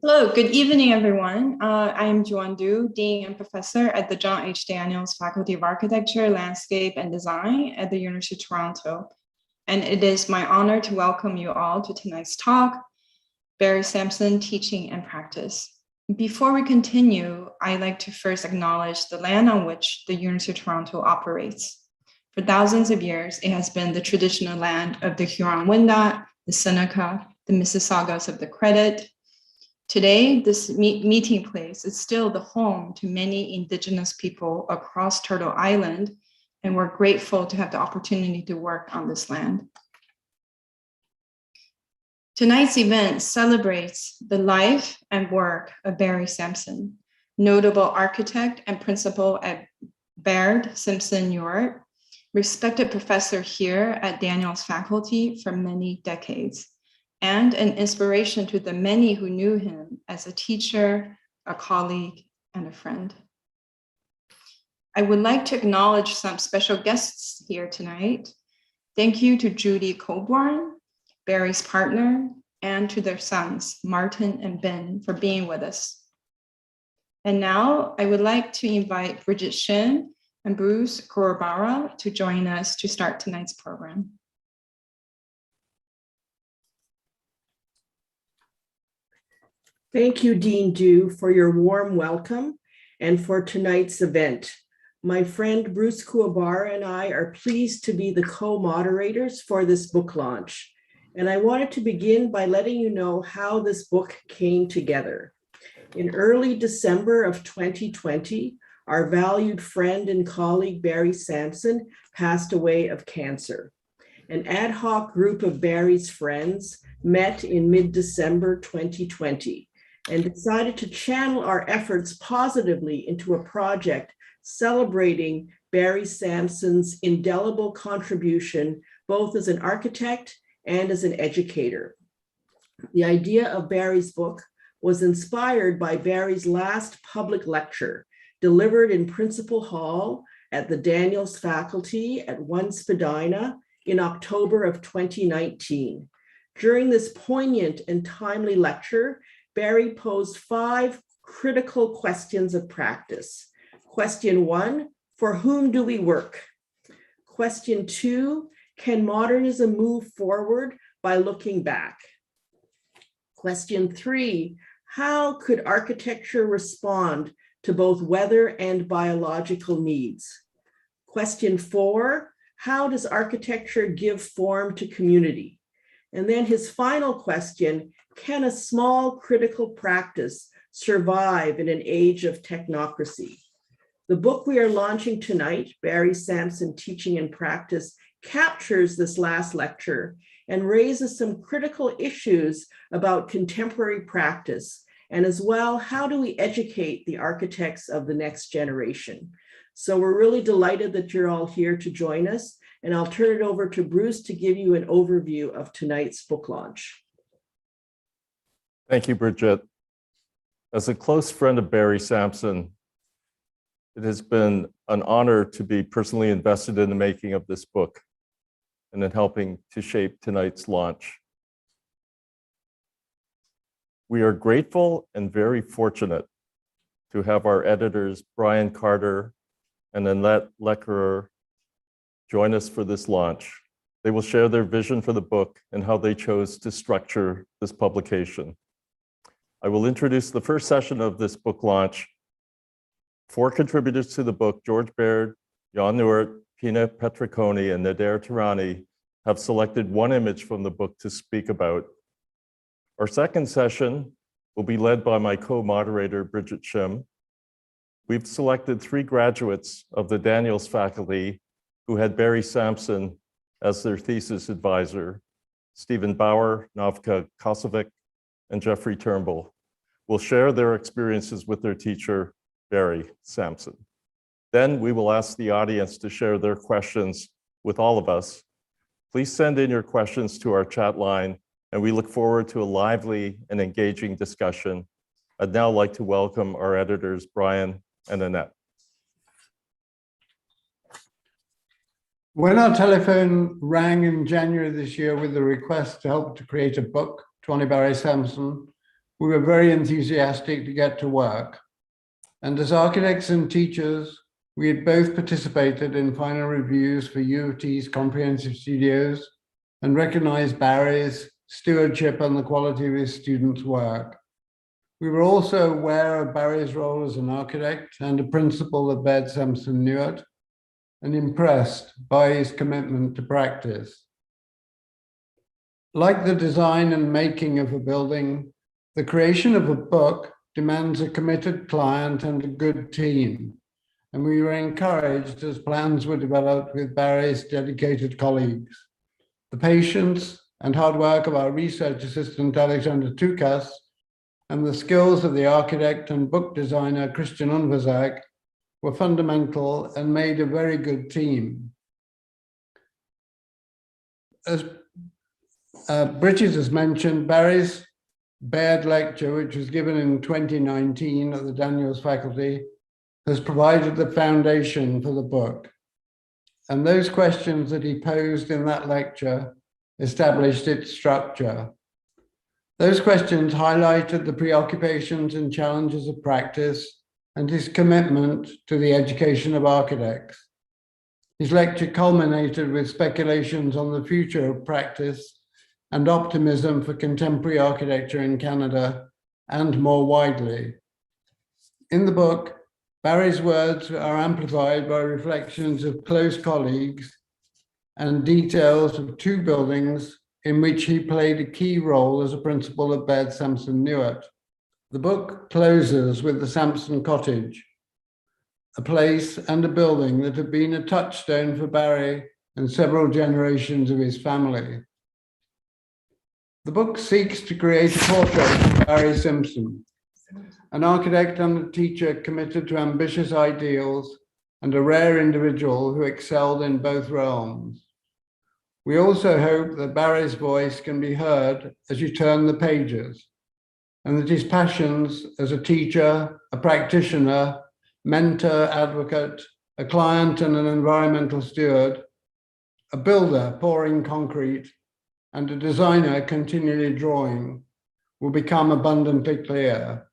Hello, good evening, everyone. I am Juan Du, Dean and Professor at the John H. Daniels Faculty of Architecture, Landscape, and Design at the University of Toronto. And it is my honor to welcome you all to tonight's talk, Barry Sampson Teaching and Practice. Before we continue, I'd like to first acknowledge the land on which the University of Toronto operates. For thousands of years, it has been the traditional land of the Huron-Wendat, the Seneca, the Mississaugas of the Credit. Today, this meeting place is still the home to many Indigenous people across Turtle Island, and we're grateful to have the opportunity to work on this land. Tonight's event celebrates the life and work of Barry Sampson, notable architect and principal at Baird, Simpson, New York, respected professor here at Daniels faculty for many decades, and an inspiration to the many who knew him as a teacher, a colleague, and a friend. I would like to acknowledge some special guests here tonight. Thank you to Judy Coburn, Barry's partner, and to their sons, Martin and Ben, for being with us. And now I would like to invite Bridget Shin and Bruce Korobara to join us to start tonight's program. Thank you, Dean Du, for your warm welcome and for tonight's event. My friend Bruce Kuwabara and I are pleased to be the co-moderators for this book launch. And I wanted to begin by letting you know how this book came together. In early December of 2020, our valued friend and colleague Barry Sampson passed away of cancer. An ad hoc group of Barry's friends met in mid-December 2020 and decided to channel our efforts positively into a project celebrating Barry Sampson's indelible contribution, both as an architect and as an educator. The idea of Barry's book was inspired by Barry's last public lecture, delivered in Principal Hall at the Daniels faculty at 1 Spadina in October of 2019. During this poignant and timely lecture, Barry posed 5 critical questions of practice. Question 1, for whom do we work? Question 2, can modernism move forward by looking back? Question 3, how could architecture respond to both weather and biological needs? Question 4, how does architecture give form to community? And then his final question, can a small critical practice survive in an age of technocracy? The book we are launching tonight, Barry Sampson Teaching and Practice, captures this last lecture and raises some critical issues about contemporary practice, and as well, how do we educate the architects of the next generation? So we're really delighted that you're all here to join us, and I'll turn it over to Bruce to give you an overview of tonight's book launch. Thank you, Bridget. As a close friend of Barry Sampson, it has been an honor to be personally invested in the making of this book and in helping to shape tonight's launch. We are grateful and very fortunate to have our editors, Brian Carter and Annette Leckerer, join us for this launch. They will share their vision for the book and how they chose to structure this publication. I will introduce the first session of this book launch. 4 contributors to the book, George Baird, Jan Nuert, Pina Petriconi, and Nader Tirani, have selected one image from the book to speak about. Our second session will be led by my co-moderator, Bridget Shim. We've selected 3 graduates of the Daniels faculty who had Barry Sampson as their thesis advisor. Stephen Bauer, Navka Kosovic, and Jeffrey Turnbull will share their experiences with their teacher, Barry Sampson. Then we will ask the audience to share their questions with all of us. Please send in your questions to our chat line, and we look forward to a lively and engaging discussion. I'd now like to welcome our editors, Brian and Annette. When our telephone rang in January this year with the request to help to create a book, Barry Sampson, we were very enthusiastic to get to work. And as architects and teachers, we had both participated in final reviews for U of T's comprehensive studios and recognized Barry's stewardship and the quality of his students' work. We were also aware of Barry's role as an architect and a principal at Baird Sampson Newark, and impressed by his commitment to practice. Like the design and making of a building, the creation of a book demands a committed client and a good team. And we were encouraged as plans were developed with Barry's dedicated colleagues. The patience and hard work of our research assistant, Alexander Tukas, and the skills of the architect and book designer, Christian Unverzak, were fundamental and made a very good team. As Bridget has mentioned, Barry's Baird lecture, which was given in 2019 at the Daniels faculty, has provided the foundation for the book. And those questions that he posed in that lecture established its structure. Those questions highlighted the preoccupations and challenges of practice and his commitment to the education of architects. His lecture culminated with speculations on the future of practice and optimism for contemporary architecture in Canada and more widely. In the book, Barry's words are amplified by reflections of close colleagues and details of two buildings in which he played a key role as a principal at Baird Sampson Newark. The book closes with the Sampson Cottage, a place and a building that have been a touchstone for Barry and several generations of his family. The book seeks to create a portrait of Barry Sampson, an architect and a teacher committed to ambitious ideals and a rare individual who excelled in both realms. We also hope that Barry's voice can be heard as you turn the pages, and that his passions as a teacher, a practitioner, mentor, advocate, a client and an environmental steward, a builder pouring concrete, and a designer continually drawing will become abundantly clear.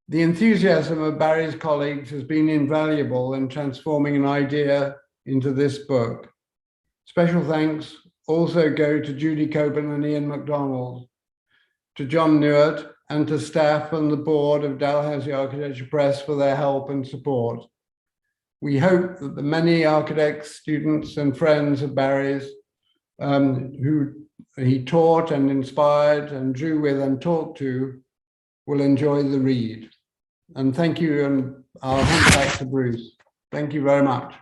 The enthusiasm of Barry's colleagues has been invaluable in transforming an idea into this book. Special thanks also go to Judy Coben and Ian MacDonald, to John Newark, and to staff and the board of Dalhousie Architecture Press for their help and support. We hope that the many architects, students, and friends of Barry's who he taught and inspired and drew with and talked to will enjoy the read. And thank you, and I'll hand back to Bruce. Thank you very much.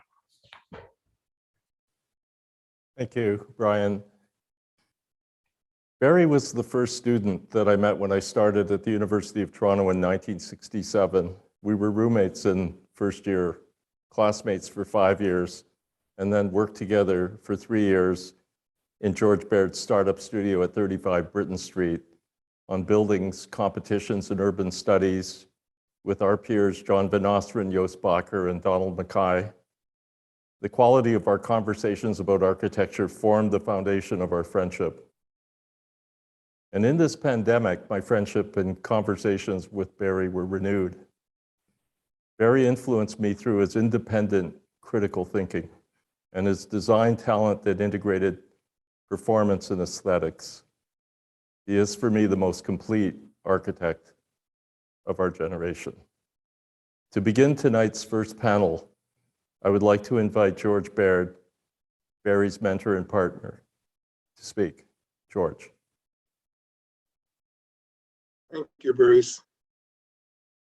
Thank you, Brian. Barry was the first student that I met when I started at the University of Toronto in 1967. We were roommates in first year, classmates for 5 years, and then worked together for 3 years in George Baird's startup studio at 35 Britton Street on buildings, competitions, and urban studies with our peers, John Van Osteren, Joost Bakker, and Donald Mackay. The quality of our conversations about architecture formed the foundation of our friendship. And in this pandemic, my friendship and conversations with Barry were renewed. Barry influenced me through his independent, critical thinking and his design talent that integrated performance and aesthetics. He is, for me, the most complete architect of our generation. To begin tonight's first panel, I would like to invite George Baird, Barry's mentor and partner, to speak. George. Thank you, Bruce.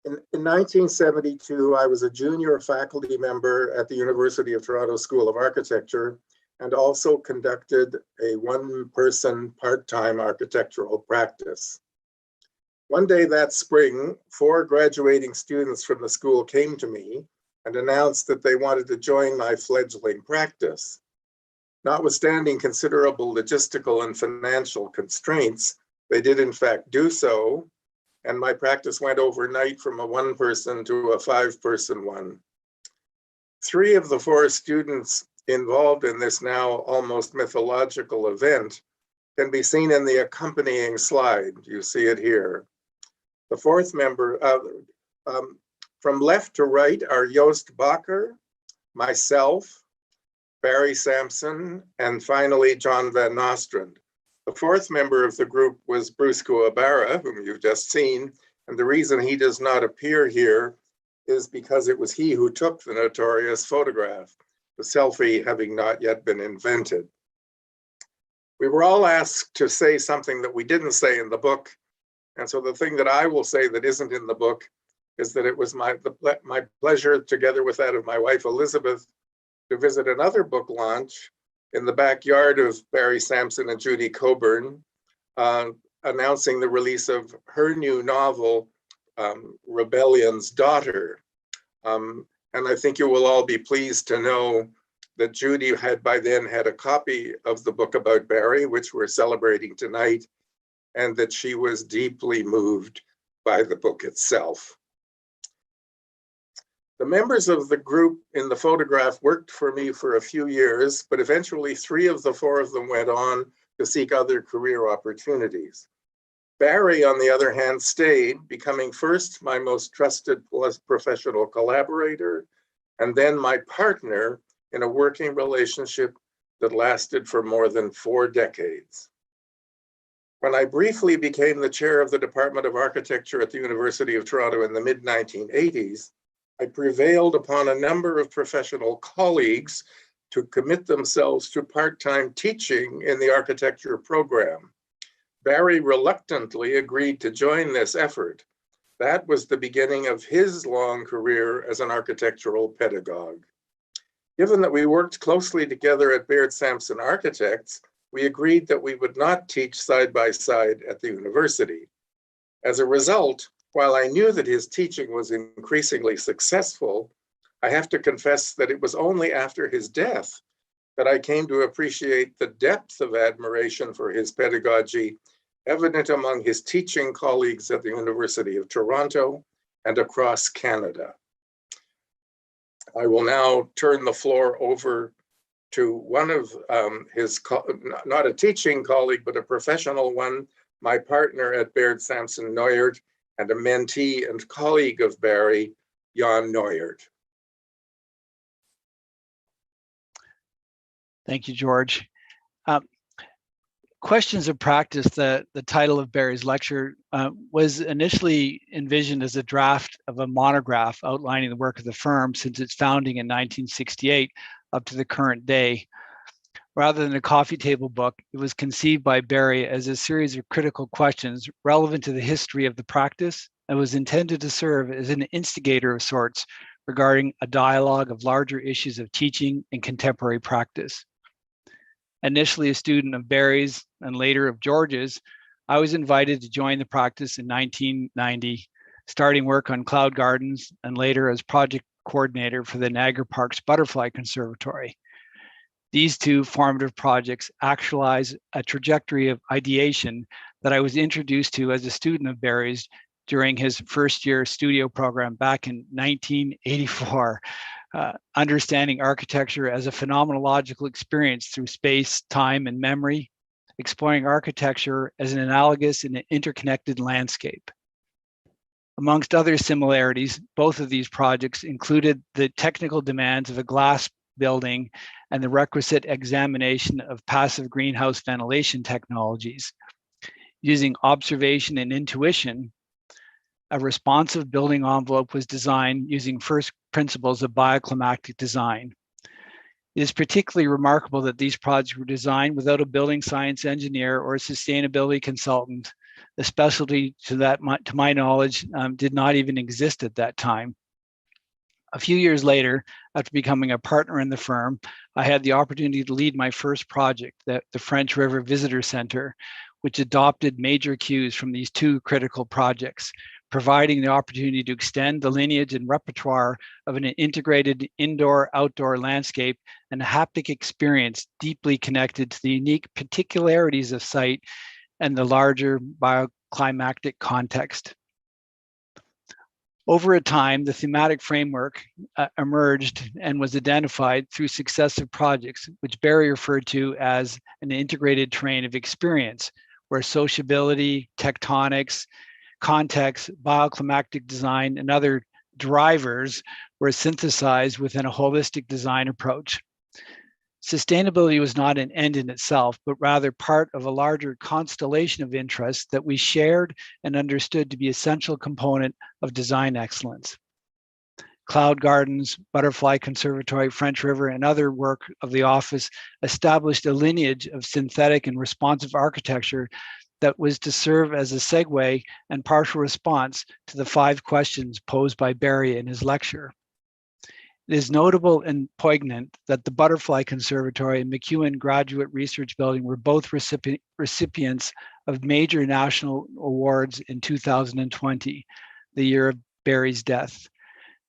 In 1972, I was a junior faculty member at the University of Toronto School of Architecture and also conducted a one-person part-time architectural practice. One day that spring, 4 graduating students from the school came to me and announced that they wanted to join my fledgling practice. Notwithstanding considerable logistical and financial constraints, they did in fact do so, and my practice went overnight from a 1-person to a 5-person one. 3 of the 4 students involved in this now almost mythological event can be seen in the accompanying slide. You see it here. The fourth member, from left to right, are Joost Bakker, myself, Barry Sampson, and finally John Van Nostrand. The fourth member of the group was Bruce Kuwabara, whom you've just seen, and the reason he does not appear here is because it was he who took the notorious photograph, the selfie having not yet been invented. We were all asked to say something that we didn't say in the book, and so the thing that I will say that isn't in the book is that it was my pleasure, together with that of my wife Elizabeth, to visit another book launch in the backyard of Barry Sampson and Judy Coburn, announcing the release of her new novel, Rebellion's Daughter. And I think you will all be pleased to know that Judy had by then had a copy of the book about Barry, which we're celebrating tonight, and that she was deeply moved by the book itself. The members of the group in the photograph worked for me for a few years, but eventually 3 of the 4 of them went on to seek other career opportunities. Barry, on the other hand, stayed, becoming first my most trusted professional collaborator, and then my partner in a working relationship that lasted for more than 4 decades. When I briefly became the chair of the Department of Architecture at the University of Toronto in the mid-1980s, I prevailed upon a number of professional colleagues to commit themselves to part-time teaching in the architecture program. Barry reluctantly agreed to join this effort. That was the beginning of his long career as an architectural pedagogue. Given that we worked closely together at Baird Sampson Architects, we agreed that we would not teach side by side at the university. As a result, while I knew that his teaching was increasingly successful, I have to confess that it was only after his death that I came to appreciate the depth of admiration for his pedagogy evident among his teaching colleagues at the University of Toronto and across Canada. I will now turn the floor over to one of his, not a teaching colleague, but a professional one, my partner at Baird Sampson Neuert, and a mentee and colleague of Barry, Jan Neuert. Thank you, George. Questions of Practice, the title of Barry's lecture, was initially envisioned as a draft of a monograph outlining the work of the firm since its founding in 1968 up to the current day. Rather than a coffee table book, it was conceived by Barry as a series of critical questions relevant to the history of the practice and was intended to serve as an instigator of sorts regarding a dialogue of larger issues of teaching and contemporary practice. Initially a student of Barry's and later of George's, I was invited to join the practice in 1990, starting work on cloud gardens and later as project coordinator for the Niagara Parks Butterfly Conservatory. These 2 formative projects actualize a trajectory of ideation that I was introduced to as a student of Barry's during his first year studio program back in 1984. Understanding architecture as a phenomenological experience through space, time, and memory, exploring architecture as an analogous and interconnected landscape. Amongst other similarities, both of these projects included the technical demands of a glass building and the requisite examination of passive greenhouse ventilation technologies. Using observation and intuition, a responsive building envelope was designed using first principles of bioclimatic design. It is particularly remarkable that these projects were designed without a building science engineer or a sustainability consultant, a specialty to my knowledge did not even exist at that time. A few years later, after becoming a partner in the firm, I had the opportunity to lead my first project, the French River Visitor Center, which adopted major cues from these 2 critical projects, providing the opportunity to extend the lineage and repertoire of an integrated indoor-outdoor landscape and a haptic experience deeply connected to the unique particularities of site and the larger bioclimatic context. Over a time, the thematic framework emerged and was identified through successive projects, which Barry referred to as an integrated terrain of experience, where sociability, tectonics, context, bioclimatic design, and other drivers were synthesized within a holistic design approach. Sustainability was not an end in itself, but rather part of a larger constellation of interests that we shared and understood to be essential component of design excellence. Cloud Gardens, Butterfly Conservatory, French River, and other work of the office established a lineage of synthetic and responsive architecture that was to serve as a segue and partial response to the 5 questions posed by Barry in his lecture. It is notable and poignant that the Butterfly Conservatory and MacEwan Graduate Research Building were both recipients of major national awards in 2020, the year of Barry's death.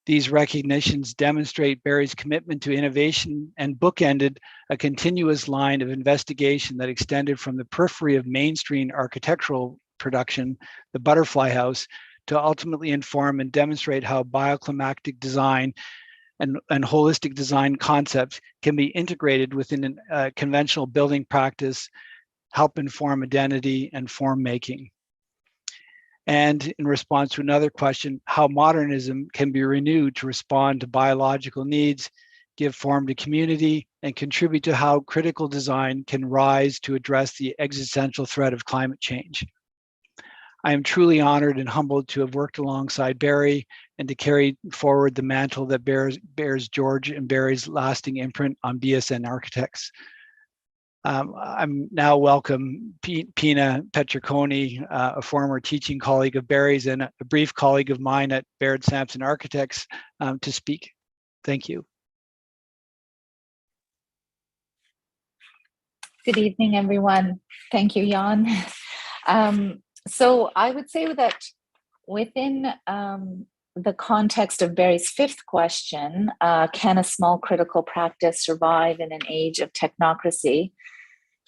These recognitions demonstrate Barry's commitment to innovation and bookended a continuous line of investigation that extended from the periphery of mainstream architectural production, the Butterfly House, to ultimately inform and demonstrate how bioclimatic design and holistic design concepts can be integrated within a conventional building practice, help inform identity and form making. And in response to another question, how modernism can be renewed to respond to biological needs, give form to community, and contribute to how critical design can rise to address the existential threat of climate change. I am truly honored and humbled to have worked alongside Barry and to carry forward the mantle that bears George and Barry's lasting imprint on BSN architects. I'm now welcome Pina Petriconi, a former teaching colleague of Barry's and a brief colleague of mine at Baird Sampson Architects, to speak. Thank you. Good evening, everyone. Thank you, Jan. So I would say that within the context of Barry's 5th question, can a small critical practice survive in an age of technocracy?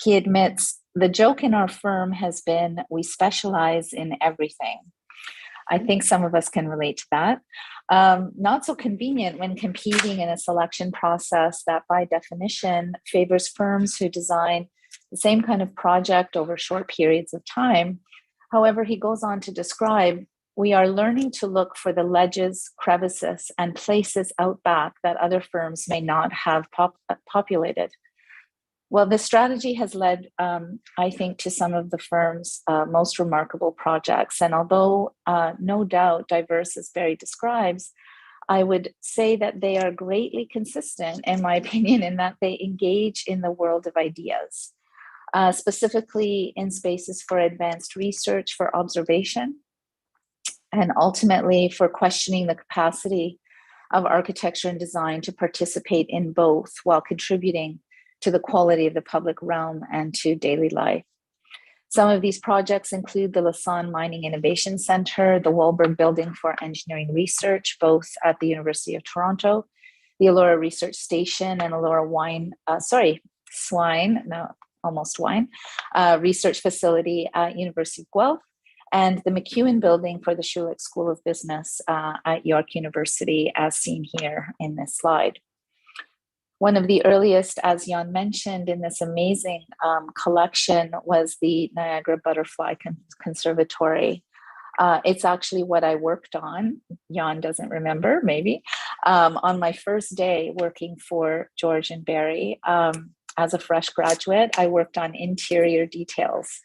He admits, the joke in our firm has been, we specialize in everything. I think some of us can relate to that. Not so convenient when competing in a selection process that by definition favors firms who design the same kind of project over short periods of time. However, he goes on to describe, we are learning to look for the ledges, crevices, and places out back that other firms may not have populated. Well, this strategy has led, I think, to some of the firm's most remarkable projects. And although no doubt diverse as Barry describes, I would say that they are greatly consistent, in my opinion, in that they engage in the world of ideas, specifically in spaces for advanced research, for observation, and ultimately for questioning the capacity of architecture and design to participate in both while contributing to the quality of the public realm and to daily life. Some of these projects include the Lassonde Mining Innovation Center, the Wahlberg Building for Engineering Research, both at the University of Toronto, the Elora Research Station and Elora Research Facility at University of Guelph, and the MacEwan Building for the Schulich School of Business at York University, as seen here in this slide. One of the earliest, as Jan mentioned, in this amazing collection was the Niagara Butterfly Conservatory. It's actually what I worked on. Jan doesn't remember, maybe. On my first day working for George and Barry, as a fresh graduate, I worked on interior details,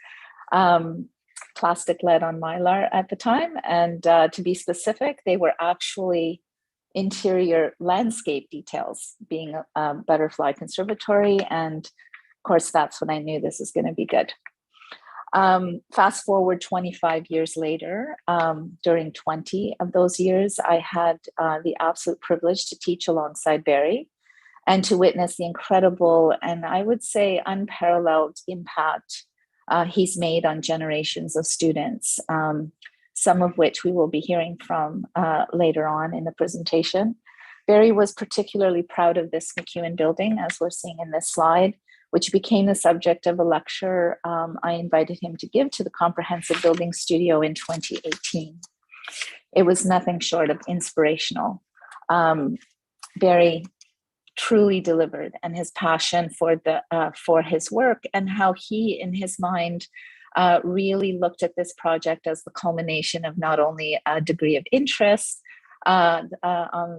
plastic lead on mylar at the time. And to be specific, they were actually interior landscape details, being a butterfly conservatory. And of course, that's when I knew this is going to be good. Fast forward 25 years later, during 20 of those years, I had the absolute privilege to teach alongside Barry and to witness the incredible and I would say unparalleled impact he's made on generations of students, some of which we will be hearing from later on in the presentation. Barry was particularly proud of this MacEwan building, as we're seeing in this slide, which became the subject of a lecture I invited him to give to the Comprehensive Building Studio in 2018. It was nothing short of inspirational. Barry truly delivered, and his passion for his work and how he, in his mind, really looked at this project as the culmination of not only a degree of interest on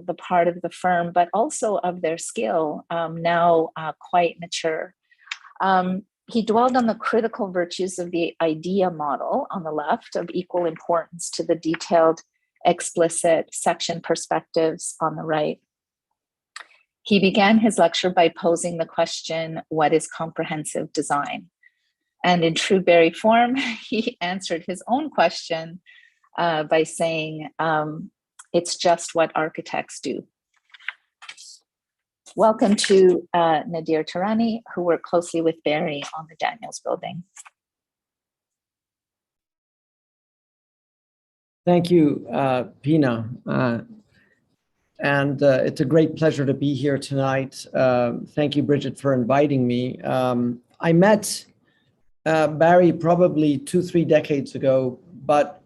the part of the firm, but also of their skill, now quite mature. He dwelled on the critical virtues of the idea model on the left, of equal importance to the detailed, explicit section perspectives on the right. He began his lecture by posing the question, what is comprehensive design? And in true Barry form, he answered his own question by saying, it's just what architects do. Welcome to Nadir Tarani, who worked closely with Barry on the Daniels building. Thank you, Pina. And it's a great pleasure to be here tonight. Thank you, Bridget, for inviting me. I met Barry probably 2-3 decades ago, but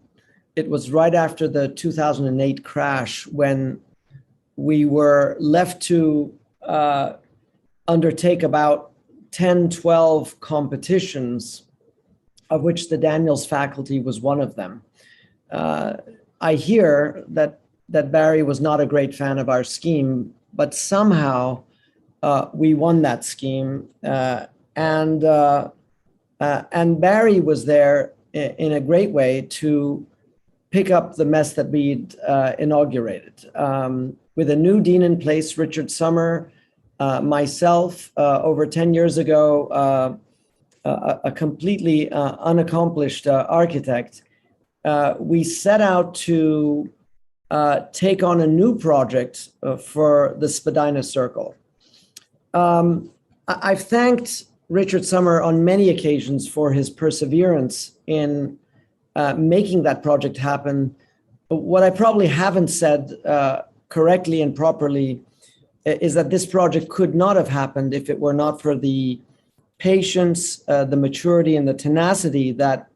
it was right after the 2008 crash when we were left to undertake about 10, 12 competitions, of which the Daniels faculty was one of them. I hear that Barry was not a great fan of our scheme, but somehow we won that scheme. And Barry was there in a great way to pick up the mess that we'd inaugurated. With a new dean in place, Richard Sommer, myself, over 10 years ago, a completely unaccomplished architect, we set out to take on a new project for the Spadina Circle. I've thanked Richard Sommer on many occasions for his perseverance in making that project happen. But what I probably haven't said correctly and properly is that this project could not have happened if it were not for the patience, the maturity, and the tenacity that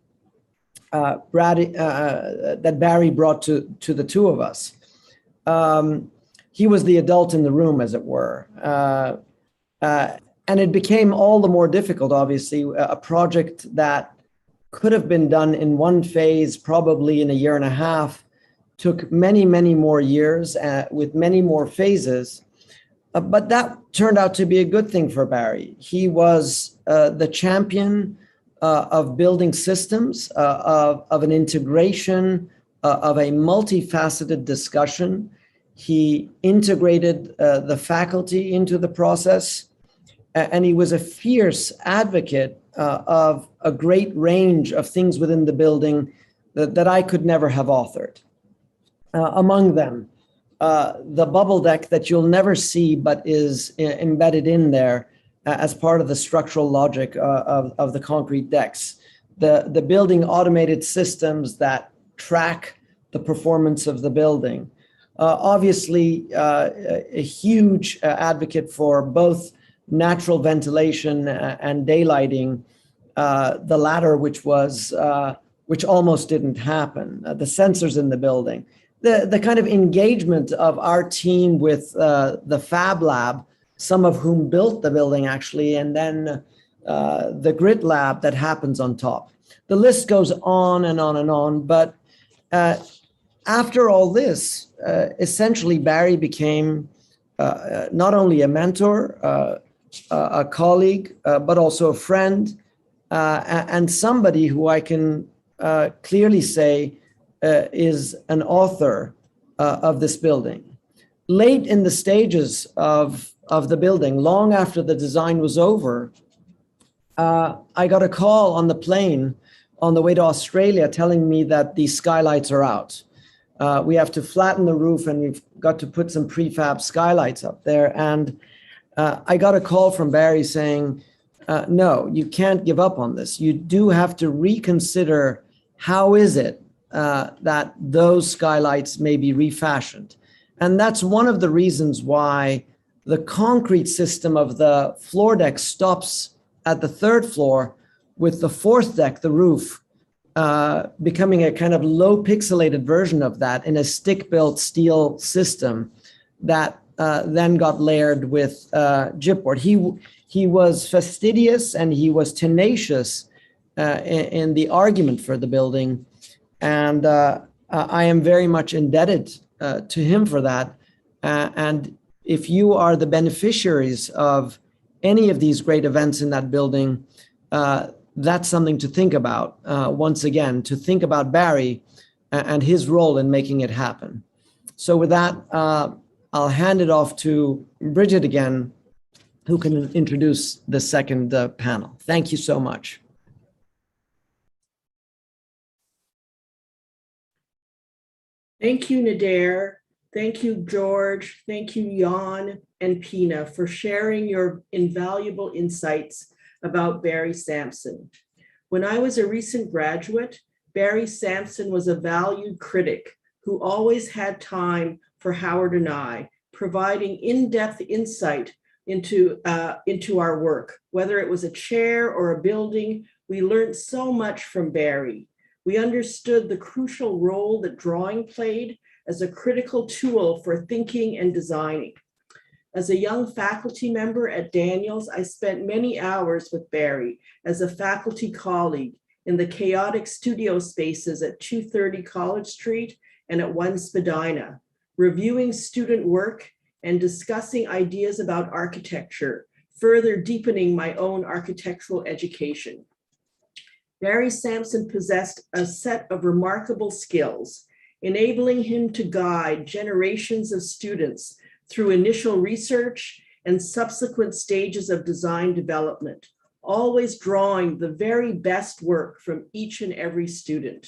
that Barry brought to the two of us. He was the adult in the room, as it were. And it became all the more difficult, obviously, a project that could have been done in one phase, probably in a year and a half, took many, many more years with many more phases. But that turned out to be a good thing for Barry. He was the champion of building systems, of an integration, of a multifaceted discussion. He integrated the faculty into the process, and he was a fierce advocate of a great range of things within the building that I could never have authored. Among them, the bubble deck that you'll never see but is embedded in there as part of the structural logic of the concrete decks. The building automated systems that track the performance of the building. Obviously, a huge advocate for both natural ventilation and daylighting, the latter which almost didn't happen, the sensors in the building. The kind of engagement of our team with the Fab Lab, some of whom built the building actually, and then the Grit Lab that happens on top. The list goes on and on and on, but after all this, essentially Barry became not only a mentor, a colleague, but also a friend, and somebody who I can clearly say is an author of this building. Late in the stages of the building, long after the design was over, I got a call on the plane on the way to Australia telling me that the skylights are out. We have to flatten the roof and we've got to put some prefab skylights up there. And I got a call from Barry saying, no, you can't give up on this. You do have to reconsider how is it that those skylights may be refashioned. And that's one of the reasons why the concrete system of the floor deck stops at the 3rd floor, with the 4th deck, the roof, becoming a kind of low pixelated version of that in a stick-built steel system that then got layered with gypboard. He was fastidious and he was tenacious in the argument for the building. And I am very much indebted to him for that. And if you are the beneficiaries of any of these great events in that building, that's something to think about. Once again, to think about Barry and his role in making it happen. So with that, I'll hand it off to Bridget again, who can introduce the second panel. Thank you so much. Thank you, Nader. Thank you, George. Thank you, Jan and Pina, for sharing your invaluable insights about Barry Sampson. When I was a recent graduate, Barry Sampson was a valued critic who always had time for Howard and I, providing in-depth insight into our work. Whether it was a chair or a building, we learned so much from Barry. We understood the crucial role that drawing played as a critical tool for thinking and designing. As a young faculty member at Daniels, I spent many hours with Barry as a faculty colleague in the chaotic studio spaces at 230 College Street and at 1 Spadina, reviewing student work and discussing ideas about architecture, further deepening my own architectural education. Barry Sampson possessed a set of remarkable skills, enabling him to guide generations of students through initial research and subsequent stages of design development, always drawing the very best work from each and every student.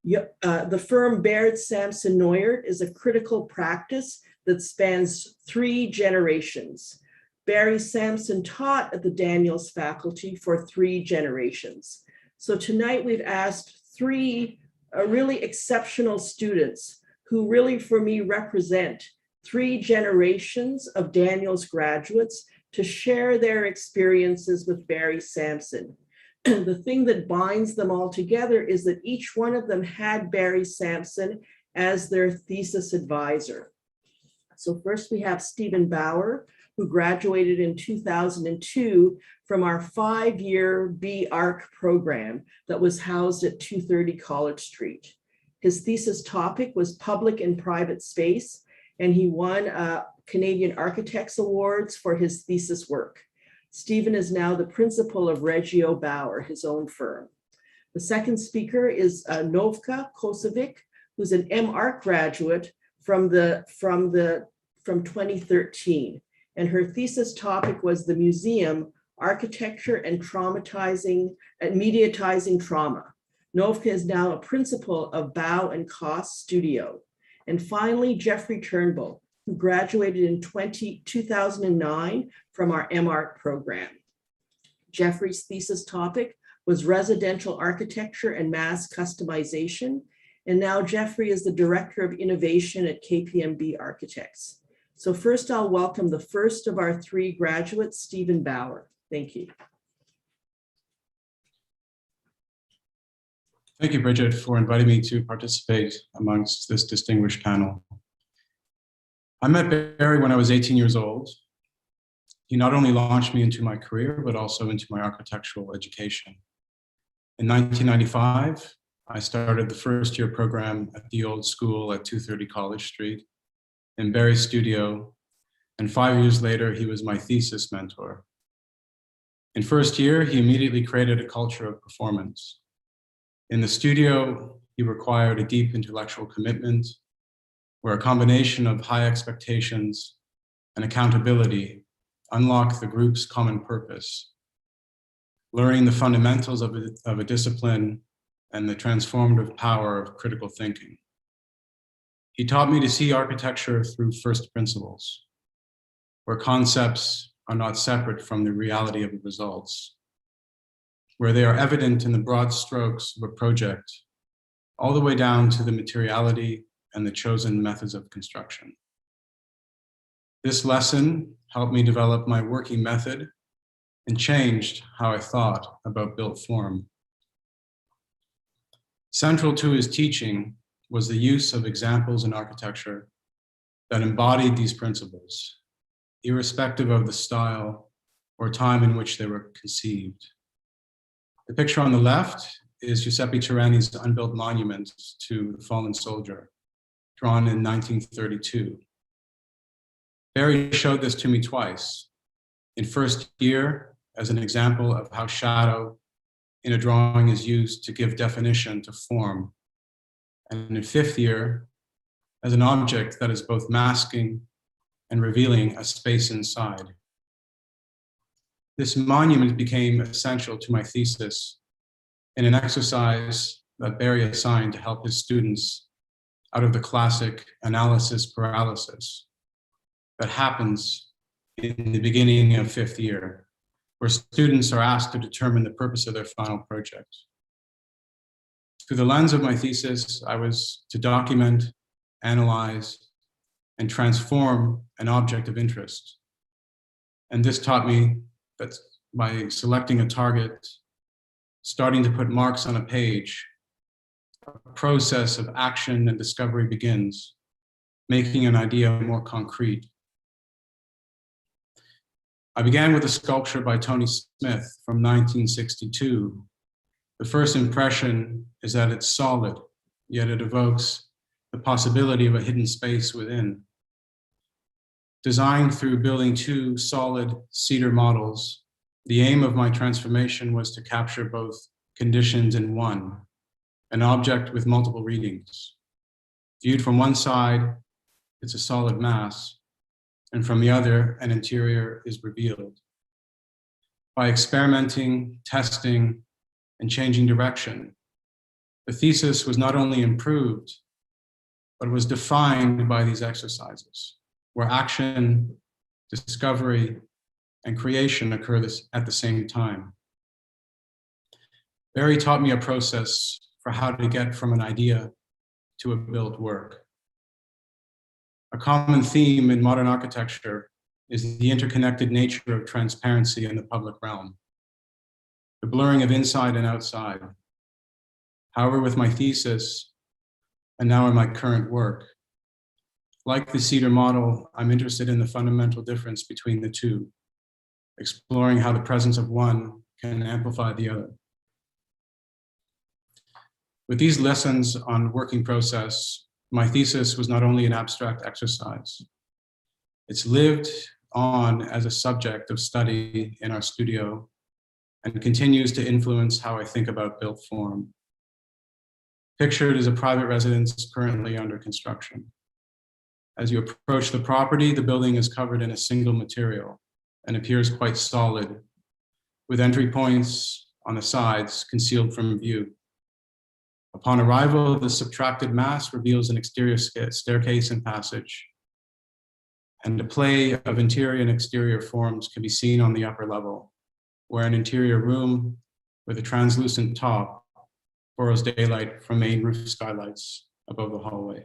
The firm Baird, Sampson Neuert is a critical practice that spans 3 generations. Barry Sampson taught at the Daniels faculty for 3 generations. So tonight we've asked 3 really exceptional students who really for me represent 3 generations of Daniels graduates to share their experiences with Barry Sampson. The thing that binds them all together is that each one of them had Barry Sampson as their thesis advisor. So first we have Stephen Bauer, who graduated in 2002 from our 5-year B.Arch program that was housed at 230 College Street. His thesis topic was public and private space, and he won Canadian Architects Awards for his thesis work. Stephen is now the principal of Reggio Bauer, his own firm. The second speaker is Novka Kosovic, who's an M.Arch graduate from 2013. And her thesis topic was the museum, architecture and mediatizing trauma. Novka is now a principal of Bow and Koss Studio. And finally, Jeffrey Turnbull, who graduated in 2009 from our M.Arch program. Jeffrey's thesis topic was residential architecture and mass customization. And now Jeffrey is the Director of Innovation at KPMG Architects. So first I'll welcome the first of our 3 graduates, Stephen Bauer. Thank you. Thank you, Bridget, for inviting me to participate amongst this distinguished panel. I met Barry when I was 18 years old. He not only launched me into my career, but also into my architectural education. In 1995, I started the first-year program at the old school at 230 College Street in Barry's studio, and 5 years later, he was my thesis mentor. In first year, he immediately created a culture of performance. In the studio, he required a deep intellectual commitment, where a combination of high expectations and accountability unlocked the group's common purpose, learning the fundamentals of a discipline and the transformative power of critical thinking. He taught me to see architecture through first principles, where concepts are not separate from the reality of the results, where they are evident in the broad strokes of a project, all the way down to the materiality and the chosen methods of construction. This lesson helped me develop my working method and changed how I thought about built form. Central to his teaching was the use of examples in architecture that embodied these principles, irrespective of the style or time in which they were conceived. The picture on the left is Giuseppe Turani's unbuilt monument to the fallen soldier, drawn in 1932. Barry showed this to me twice. In first year, as an example of how shadow in a drawing is used to give definition to form. And in fifth year, as an object that is both masking and revealing a space inside. This monument became essential to my thesis in an exercise that Barry assigned to help his students out of the classic analysis paralysis that happens in the beginning of fifth year, where students are asked to determine the purpose of their final project. Through the lens of my thesis, I was to document, analyze, and transform an object of interest. And this taught me that by selecting a target, starting to put marks on a page, a process of action and discovery begins, making an idea more concrete. I began with a sculpture by Tony Smith from 1962. The first impression is that it's solid, yet it evokes the possibility of a hidden space within. Designed through building two solid cedar models, the aim of my transformation was to capture both conditions in one, an object with multiple readings. Viewed from one side, it's a solid mass, and from the other, an interior is revealed. By experimenting, testing, and changing direction, the thesis was not only improved, but was defined by these exercises, where action, discovery, and creation occur at the same time. Barry taught me a process for how to get from an idea to a built work. A common theme in modern architecture is the interconnected nature of transparency in the public realm, the blurring of inside and outside. However, with my thesis, and now in my current work, like the cedar model, I'm interested in the fundamental difference between the two, exploring how the presence of one can amplify the other. With these lessons on working process, my thesis was not only an abstract exercise, it's lived on as a subject of study in our studio and continues to influence how I think about built form. Pictured is a private residence currently under construction. As you approach the property, the building is covered in a single material and appears quite solid, with entry points on the sides concealed from view. Upon arrival, the subtracted mass reveals an exterior staircase and passage, and a play of interior and exterior forms can be seen on the upper level, where an interior room with a translucent top borrows daylight from main roof skylights above the hallway.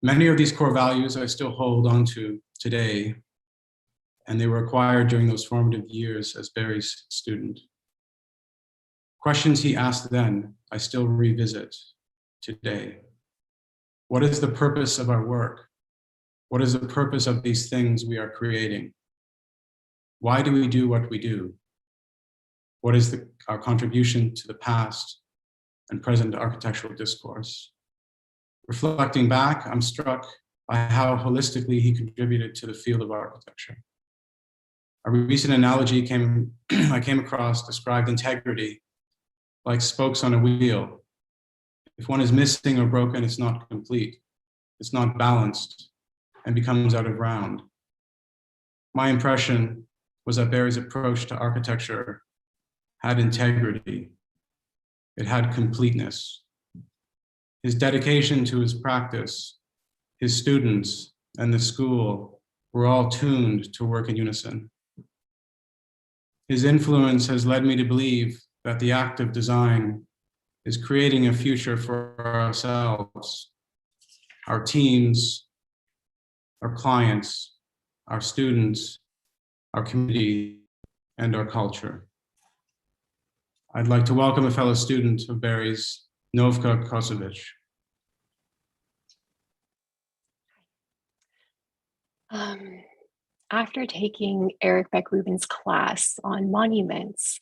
Many of these core values I still hold on to today, and they were acquired during those formative years as Barry's student. Questions he asked then, I still revisit today. What is the purpose of our work? What is the purpose of these things we are creating? Why do we do what we do? What is our contribution to the past and present architectural discourse? Reflecting back, I'm struck by how holistically he contributed to the field of architecture. A recent analogy I came across described integrity like spokes on a wheel. If one is missing or broken, it's not complete. It's not balanced and becomes out of round. My impression was that Barry's approach to architecture had integrity. It had completeness. His dedication to his practice, his students, and the school were all tuned to work in unison. His influence has led me to believe that the act of design is creating a future for ourselves, our teams, our clients, our students, our community, and our culture. I'd like to welcome a fellow student of Barry's, Novka Kosovic. After taking Eric Beck-Rubin's class on monuments,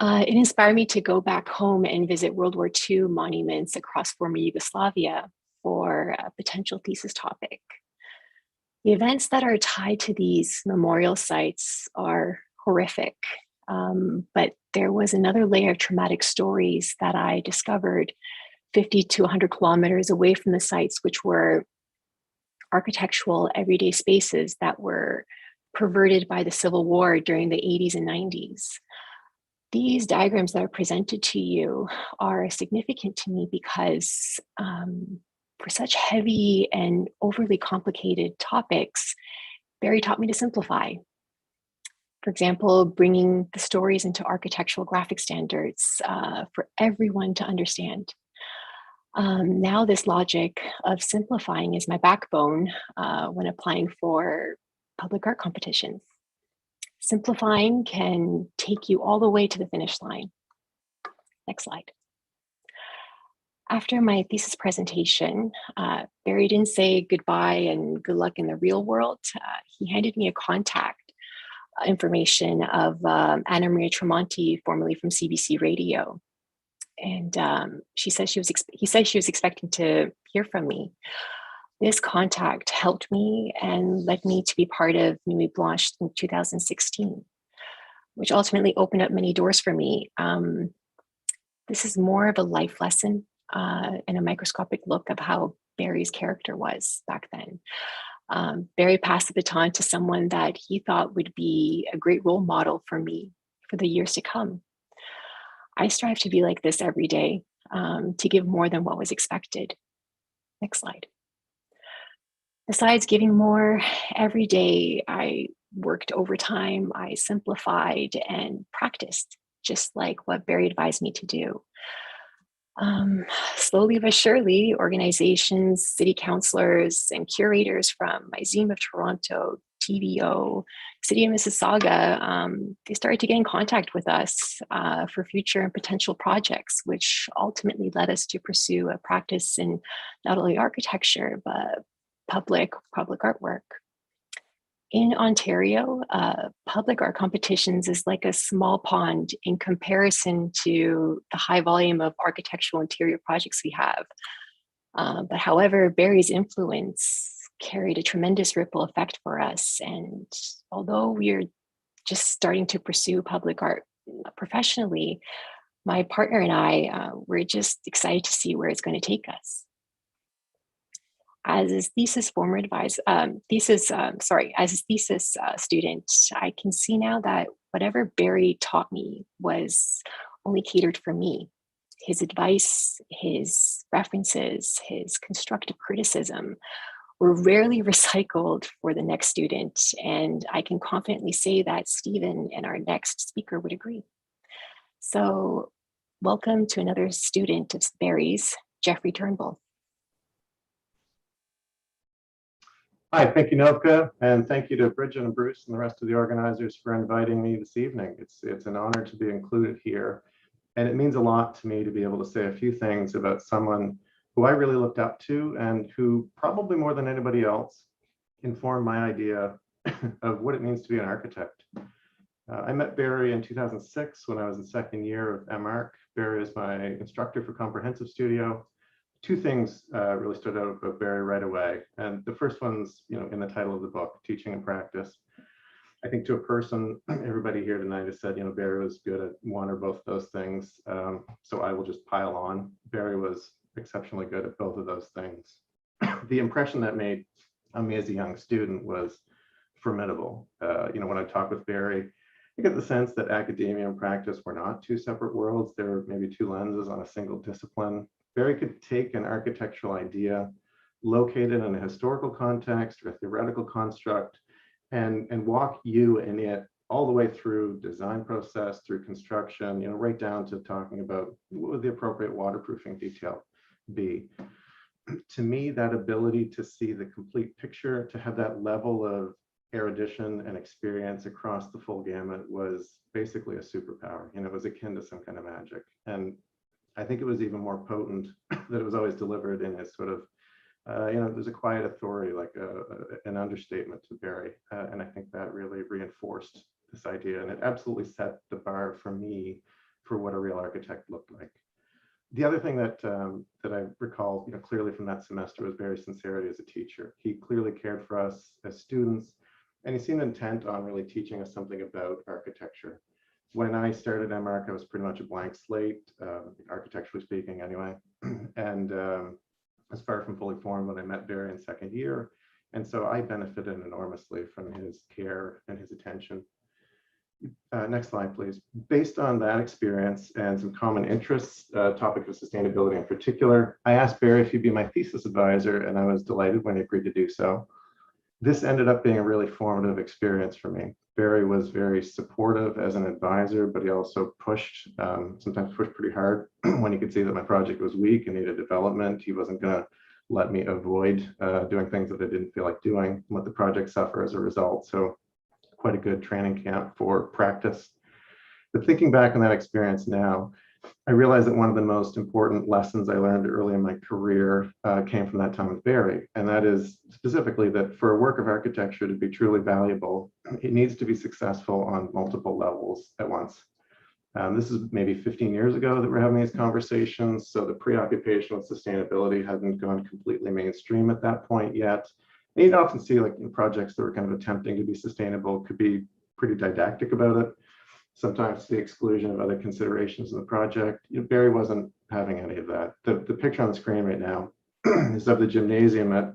It inspired me to go back home and visit World War II monuments across former Yugoslavia for a potential thesis topic. The events that are tied to these memorial sites are horrific, but there was another layer of traumatic stories that I discovered 50 to 100 kilometers away from the sites, which were architectural everyday spaces that were perverted by the Civil War during the 80s and 90s. These diagrams that are presented to you are significant to me because for such heavy and overly complicated topics, Barry taught me to simplify. For example, bringing the stories into architectural graphic standards for everyone to understand. Now this logic of simplifying is my backbone when applying for public art competitions. Simplifying can take you all the way to the finish line. Next slide. After my thesis presentation, Barry didn't say goodbye and good luck in the real world. He handed me a contact information of Anna Maria Tremonti, formerly from CBC Radio. And he said she was expecting to hear from me. This contact helped me and led me to be part of Nuit Blanche in 2016, which ultimately opened up many doors for me. This is more of a life lesson and a microscopic look of how Barry's character was back then. Barry passed the baton to someone that he thought would be a great role model for me for the years to come. I strive to be like this every day, to give more than what was expected. Next slide. Besides giving more, every day I worked overtime, I simplified and practiced, just like what Barry advised me to do. Slowly but surely, organizations, city councilors, and curators from Museum of Toronto, TVO, City of Mississauga, they started to get in contact with us for future and potential projects, which ultimately led us to pursue a practice in not only architecture, but public artwork. In Ontario, public art competitions is like a small pond in comparison to the high volume of architectural interior projects we have. But however, Barry's influence carried a tremendous ripple effect for us. And although we're just starting to pursue public art professionally, my partner and I, we're just excited to see where it's going to take us. As his thesis student, I can see now that whatever Barry taught me was only catered for me. His advice, his references, his constructive criticism were rarely recycled for the next student. And I can confidently say that Stephen and our next speaker would agree. So welcome to another student of Barry's, Jeffrey Turnbull. Hi, thank you, Novka, and thank you to Bridget and Bruce and the rest of the organizers for inviting me this evening. It's an honor to be included here, and it means a lot to me to be able to say a few things about someone who I really looked up to and who probably more than anybody else informed my idea of what it means to be an architect. I met Barry in 2006 when I was in second year of MArch. Barry is my instructor for Comprehensive Studio. Two things really stood out about Barry right away. And the first one's, in the title of the book, Teaching and Practice. I think to a person, everybody here tonight has said, Barry was good at one or both those things. So I will just pile on. Barry was exceptionally good at both of those things. The impression that made on me as a young student was formidable. When I talk with Barry, I get the sense that academia and practice were not two separate worlds. There were maybe two lenses on a single discipline. Barry could take an architectural idea, locate it in a historical context or a theoretical construct, and walk you in it all the way through design process, through construction, right down to talking about what would the appropriate waterproofing detail be. To me, that ability to see the complete picture, to have that level of erudition and experience across the full gamut was basically a superpower. It was akin to some kind of magic. And I think it was even more potent that it was always delivered in his sort of, there's a quiet authority, like an understatement to Barry. And I think that really reinforced this idea. And it absolutely set the bar for me for what a real architect looked like. The other thing that I recall, clearly from that semester was Barry's sincerity as a teacher. He clearly cared for us as students, and he seemed intent on really teaching us something about architecture. When I started MArch, I was pretty much a blank slate, architecturally speaking anyway, and I was far from fully formed when I met Barry in second year. And so I benefited enormously from his care and his attention. Next slide, please. Based on that experience and some common interests, topic of sustainability in particular, I asked Barry if he'd be my thesis advisor, and I was delighted when he agreed to do so. This ended up being a really formative experience for me. Barry was very supportive as an advisor, but he also pushed, sometimes pushed pretty hard when he could see that my project was weak and needed development. He wasn't going to let me avoid doing things that I didn't feel like doing and let the project suffer as a result. So quite a good training camp for practice. But thinking back on that experience now, I realized that one of the most important lessons I learned early in my career came from that time with Barry. And that is specifically that for a work of architecture to be truly valuable, it needs to be successful on multiple levels at once. This is maybe 15 years ago that we're having these conversations. So the preoccupation with sustainability hadn't gone completely mainstream at that point yet. And you'd often see like in projects that were kind of attempting to be sustainable could be pretty didactic about it, sometimes to the exclusion of other considerations in the project. Barry wasn't having any of that. The picture on the screen right now is of the gymnasium at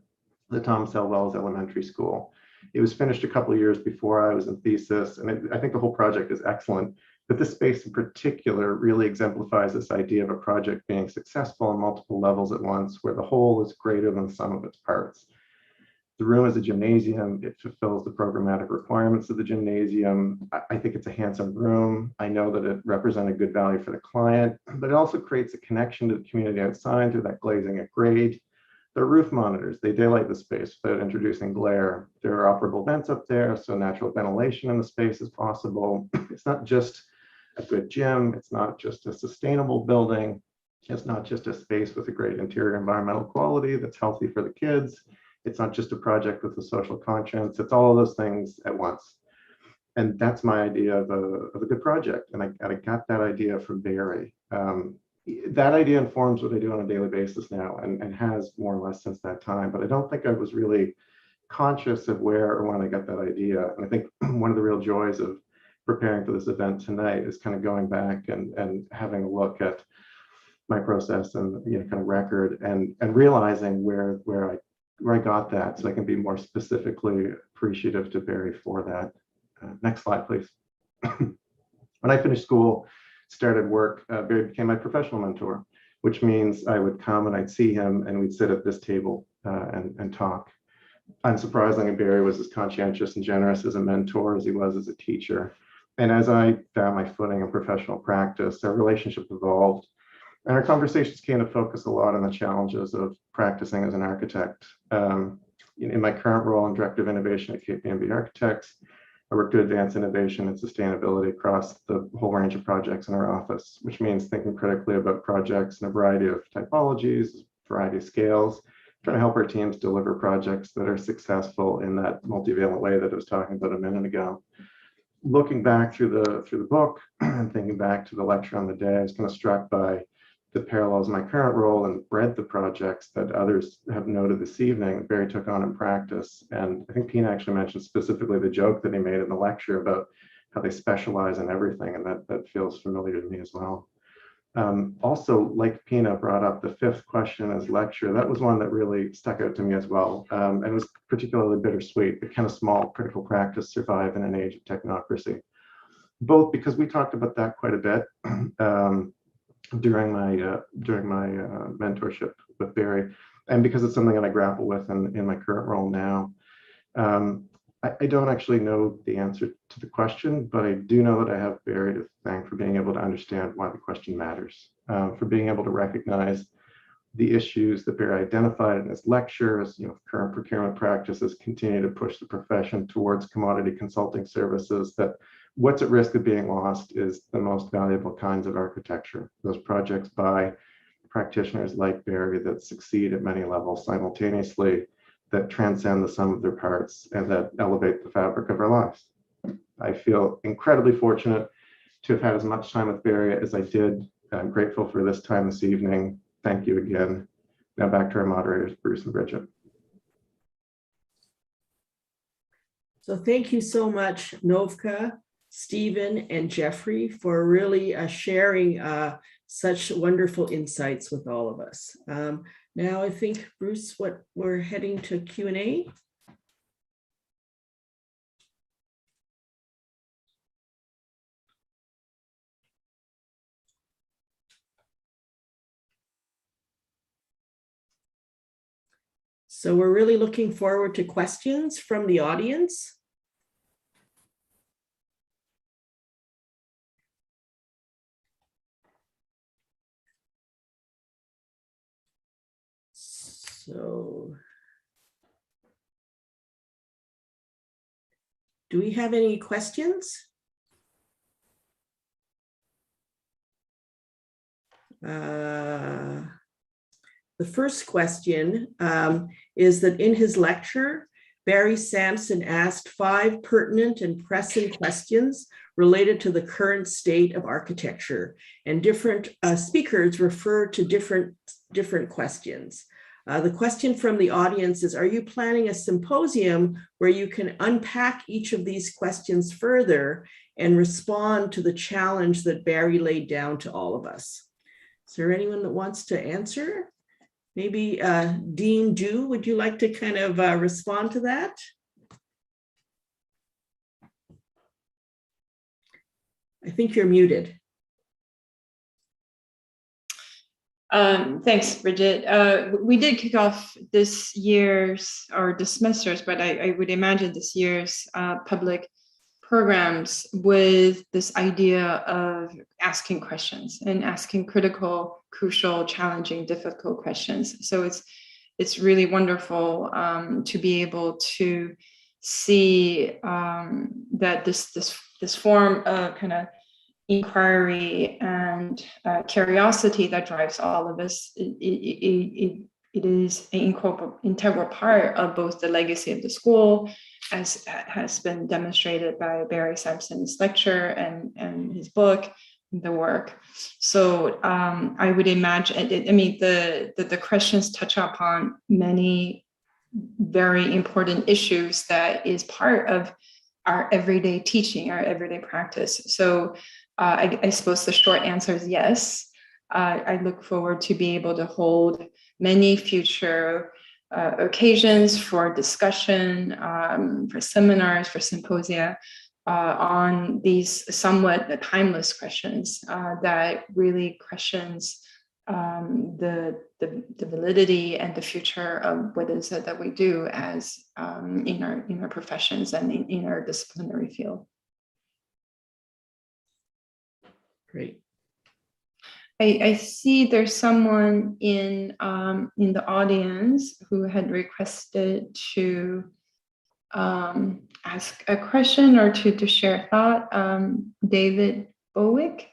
the Tom Selwell's Elementary School. It was finished a couple of years before I was in thesis, and I think the whole project is excellent. But this space in particular really exemplifies this idea of a project being successful on multiple levels at once, where the whole is greater than the sum of its parts. The room is a gymnasium. It fulfills the programmatic requirements of the gymnasium. I think it's a handsome room. I know that it represented good value for the client, but it also creates a connection to the community outside through that glazing at grade. There are roof monitors. They daylight the space without introducing glare. There are operable vents up there, so natural ventilation in the space is possible. It's not just a good gym. It's not just a sustainable building. It's not just a space with a great interior environmental quality that's healthy for the kids. It's not just a project with a social conscience. It's all of those things at once. And that's my idea of a good project. And I got that idea from Barry. That idea informs what I do on a daily basis now and has more or less since that time. But I don't think I was really conscious of where or when I got that idea. And I think one of the real joys of preparing for this event tonight is kind of going back and having a look at my process and kind of record and realizing where I got that, so I can be more specifically appreciative to Barry for that. Next slide, please. When I finished school, started work, Barry became my professional mentor, which means I would come and I'd see him and we'd sit at this table and talk. Unsurprisingly, Barry was as conscientious and generous as a mentor as he was as a teacher. And as I found my footing in professional practice, our relationship evolved. And our conversations came to focus a lot on the challenges of practicing as an architect. In my current role in Director of Innovation at KPMG Architects, I work to advance innovation and sustainability across the whole range of projects in our office, which means thinking critically about projects in a variety of typologies, variety of scales, trying to help our teams deliver projects that are successful in that multivalent way that I was talking about a minute ago. Looking back through the book and thinking back to the lecture on the day, I was kind of struck by the parallels in my current role and the breadth of projects that others have noted this evening Barry took on in practice. And I think Pina actually mentioned specifically the joke that he made in the lecture about how they specialize in everything, and that feels familiar to me as well. Also, like Pina brought up the fifth question in his lecture, that was one that really stuck out to me as well. And it was particularly bittersweet, but kind of small critical practice survive in an age of technocracy? Both because we talked about that quite a bit during my mentorship with Barry, and because it's something that I grapple with in my current role now. I don't actually know the answer to the question, but I do know that I have Barry to thank for being able to understand why the question matters, for being able to recognize the issues that Barry identified in his lecture as current procurement practices continue to push the profession towards commodity consulting services, that what's at risk of being lost is the most valuable kinds of architecture, those projects by practitioners like Barry that succeed at many levels simultaneously, that transcend the sum of their parts and that elevate the fabric of our lives. I feel incredibly fortunate to have had as much time with Barry as I did. I'm grateful for this time this evening. Thank you again. Now back to our moderators, Bruce and Bridget. So thank you so much, Novka, Stephen, and Jeffrey, for really sharing such wonderful insights with all of us. Now I think, Bruce, what we're heading to Q&A. So we're really looking forward to questions from the audience. So do we have any questions? The first question is that in his lecture, Barry Sampson asked 5 pertinent and pressing questions related to the current state of architecture, and different speakers refer to different questions. The question from the audience is, are you planning a symposium where you can unpack each of these questions further and respond to the challenge that Barry laid down to all of us? Is there anyone that wants to answer? Maybe Dean Ju, would you like to kind of respond to that? I think you're muted. Thanks, Bridget. We did kick off this year's, or this semester's, but I would imagine this year's public programs with this idea of asking questions and asking critical, crucial, challenging, difficult questions. So it's really wonderful to be able to see that this form of kind of inquiry and curiosity that drives all of us, it is an integral part of both the legacy of the school, as has been demonstrated by Barry Sampson's lecture and his book, the work. So I would imagine, the questions touch upon many very important issues that is part of our everyday teaching, our everyday practice. So I suppose the short answer is yes. I look forward to be able to hold many future occasions for discussion, for seminars, for symposia on these somewhat timeless questions that really questions the validity and the future of what is it that we do as in our professions and in our disciplinary field. Great. I see there's someone in the audience who had requested to ask a question or to share a thought. David Bowick.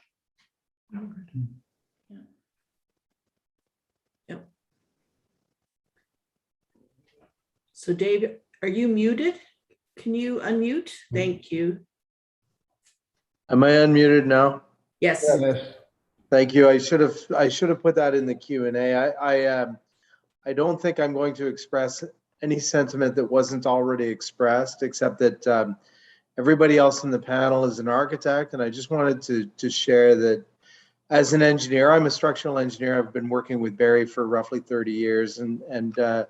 Yep. So David, are you muted? Can you unmute? Thank you. Am I unmuted now? Yes. Yes. Thank you. I should have put that in the Q&A. I don't think I'm going to express any sentiment that wasn't already expressed, except that everybody else in the panel is an architect, and I just wanted to share that as an engineer, I'm a structural engineer. I've been working with Barry for roughly 30 years, and I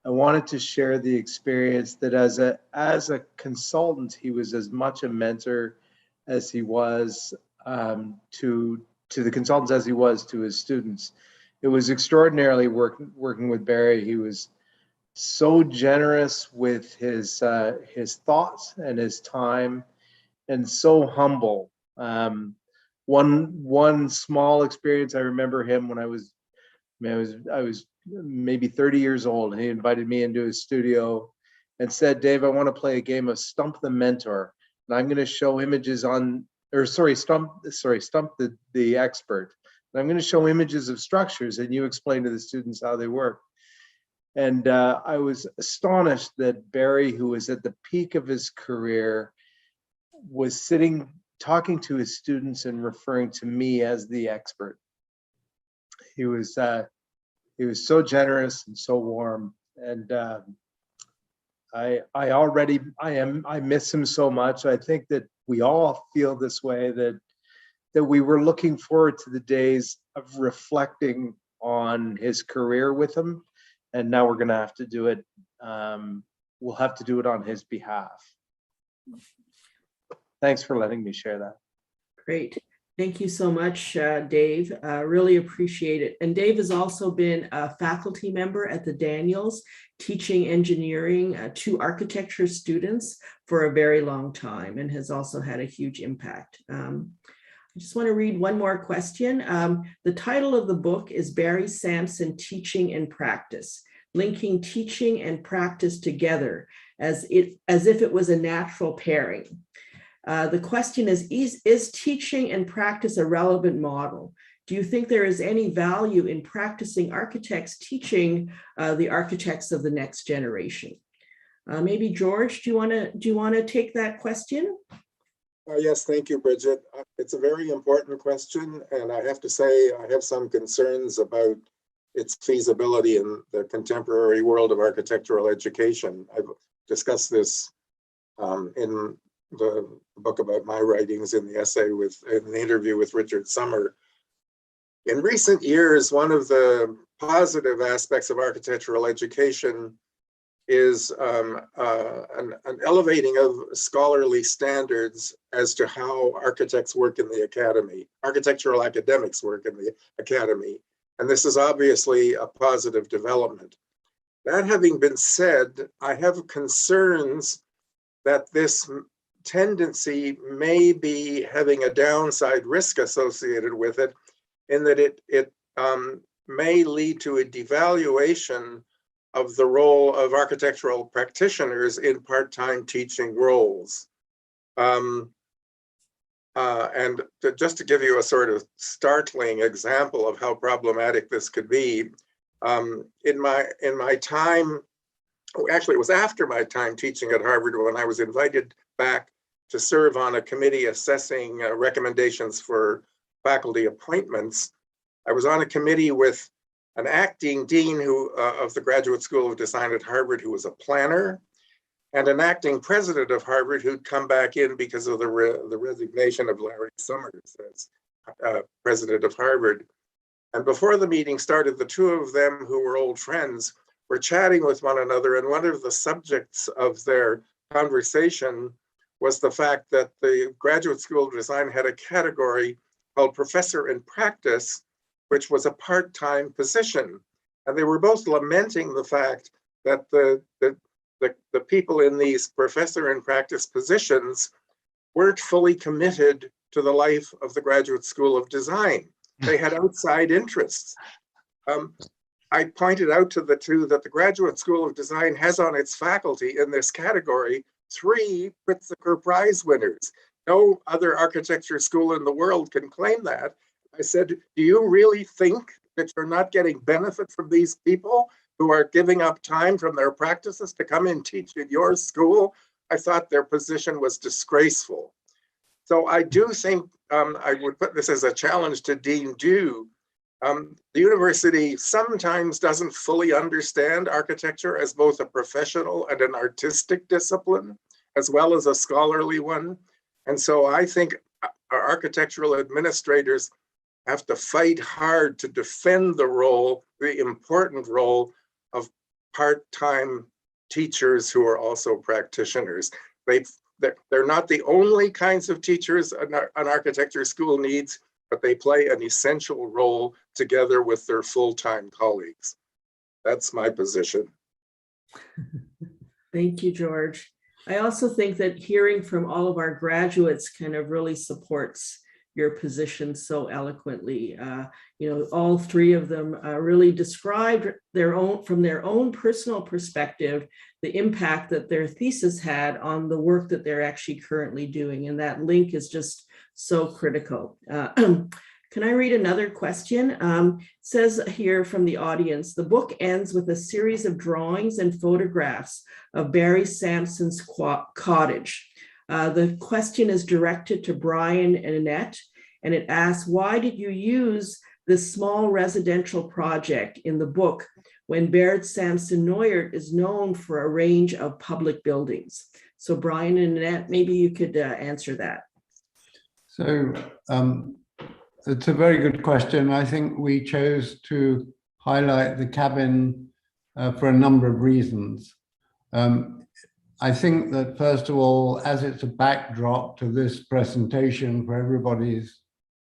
wanted to share the experience that as a consultant, he was as much a mentor as he was to the consultants as he was to his students. It was extraordinarily working with Barry. He was so generous with his thoughts and his time, and so humble. One small experience, I remember him when I was maybe 30 years old, and he invited me into his studio and said, "Dave, I want to play a game of Stump the Mentor, and I'm going to show images on." Stump the expert. And I'm going to show images of structures, and you explain to the students how they work. And I was astonished that Barry, who was at the peak of his career, was sitting talking to his students and referring to me as the expert. He was so generous and so warm, and I miss him so much. I think that we all feel this way, that we were looking forward to the days of reflecting on his career with him, and now we're going to have to do it. We'll have to do it on his behalf. Thanks for letting me share that. Great. Thank you so much, Dave. Really appreciate it. And Dave has also been a faculty member at the Daniels, teaching engineering to architecture students for a very long time, and has also had a huge impact. I just want to read one more question. The title of the book is Barry Sampson Teaching and Practice, linking teaching and practice together as if it was a natural pairing. The question is teaching and practice a relevant model? Do you think there is any value in practicing architects teaching the architects of the next generation? Maybe George, do you want to take that question? Yes, thank you, Bridget. It's a very important question, and I have to say I have some concerns about its feasibility in the contemporary world of architectural education. I've discussed this in the book about my writings, in the essay in the interview with Richard Sommer. In recent years, one of the positive aspects of architectural education is an elevating of scholarly standards as to how architects work in the academy, architectural academics work in the academy. And this is obviously a positive development. That having been said, I have concerns that this tendency may be having a downside risk associated with it, in that it may lead to a devaluation of the role of architectural practitioners in part-time teaching roles. And just to give you a sort of startling example of how problematic this could be, in my time, actually it was after my time teaching at Harvard, when I was invited back to serve on a committee assessing recommendations for faculty appointments. I was on a committee with an acting dean of the Graduate School of Design at Harvard, who was a planner, and an acting president of Harvard who'd come back in because of the resignation of Larry Summers as president of Harvard. And before the meeting started, the two of them, who were old friends, were chatting with one another, and one of the subjects of their conversation was the fact that the Graduate School of Design had a category called Professor in Practice, which was a part-time position. And they were both lamenting the fact that the people in these Professor in Practice positions weren't fully committed to the life of the Graduate School of Design. They had outside interests. I pointed out to the two that the Graduate School of Design has on its faculty in this category 3 Pritzker Prize winners. No other architecture school in the world can claim that. I said, do you really think that you're not getting benefit from these people who are giving up time from their practices to come and teach in your school? I thought their position was disgraceful. So I do think I would put this as a challenge to Dean Dew. The university sometimes doesn't fully understand architecture as both a professional and an artistic discipline, as well as a scholarly one. And so I think our architectural administrators have to fight hard to defend the important role of part-time teachers who are also practitioners. They're not the only kinds of teachers an architecture school needs, but they play an essential role together with their full-time colleagues. That's my position. Thank you, George. I also think that hearing from all of our graduates kind of really supports your position so eloquently. All 3 of them really described from their own personal perspective, the impact that their thesis had on the work that they're actually currently doing. And that link is just so critical. Can I read another question? It says here from the audience, the book ends with a series of drawings and photographs of Barry Sampson's cottage. The question is directed to Brian and Annette, and it asks, why did you use this small residential project in the book when Baird Sampson is known for a range of public buildings? So Brian and Annette, maybe you could answer that. So it's a very good question. I think we chose to highlight the cabin for a number of reasons. I think that first of all, as it's a backdrop to this presentation for everybody's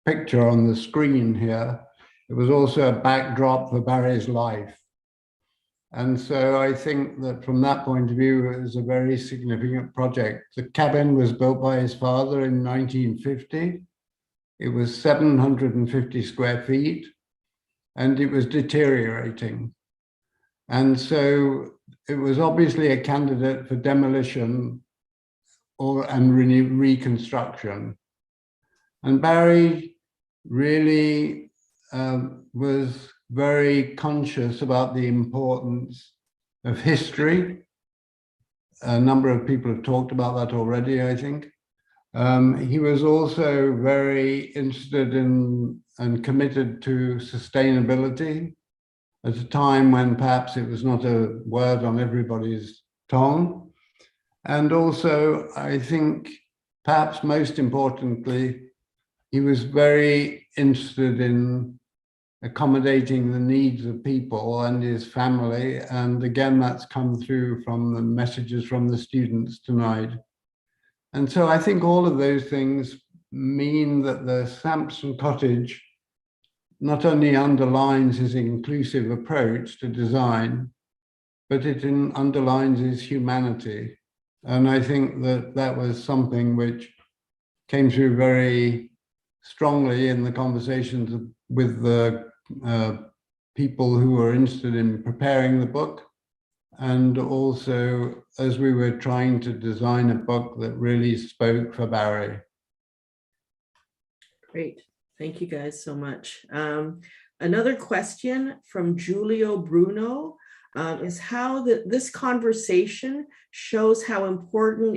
picture on the screen here, it was also a backdrop for Barry's life. And so I think that from that point of view, it was a very significant project. The cabin was built by his father in 1950. It was 750 square feet, and it was deteriorating. And so it was obviously a candidate for demolition and reconstruction. And Barry really was very conscious about the importance of history. A number of people have talked about that already, I think. He was also very interested in and committed to sustainability at a time when perhaps it was not a word on everybody's tongue. And also, I think, perhaps most importantly, he was very interested in accommodating the needs of people and his family. And again, that's come through from the messages from the students tonight. And so I think all of those things mean that the Sampson Cottage not only underlines his inclusive approach to design, but it underlines his humanity. And I think that that was something which came through very strongly in the conversations with the people who were interested in preparing the book, and also as we were trying to design a book that really spoke for Barry. Great. Thank you guys so much. Another question from Giulio Bruno is how this conversation shows how important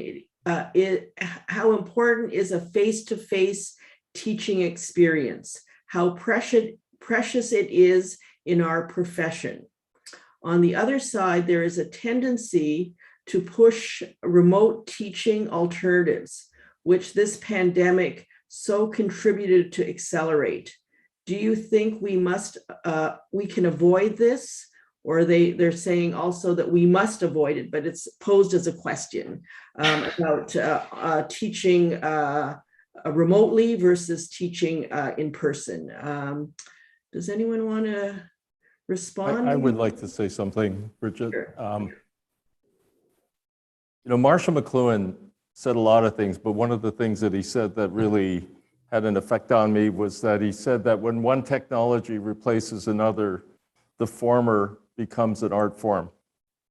is a face-to-face teaching experience, how precious it is in our profession. On the other side, there is a tendency to push remote teaching alternatives, which this pandemic so contributed to accelerate. Do you think we can avoid this? Or they're saying also that we must avoid it, but it's posed as a question about teaching remotely versus teaching in person. Does anyone want to respond? I would like to say something, Bridget. Sure. Marshall McLuhan said a lot of things, but one of the things that he said that really had an effect on me was that he said that when one technology replaces another, the former becomes an art form.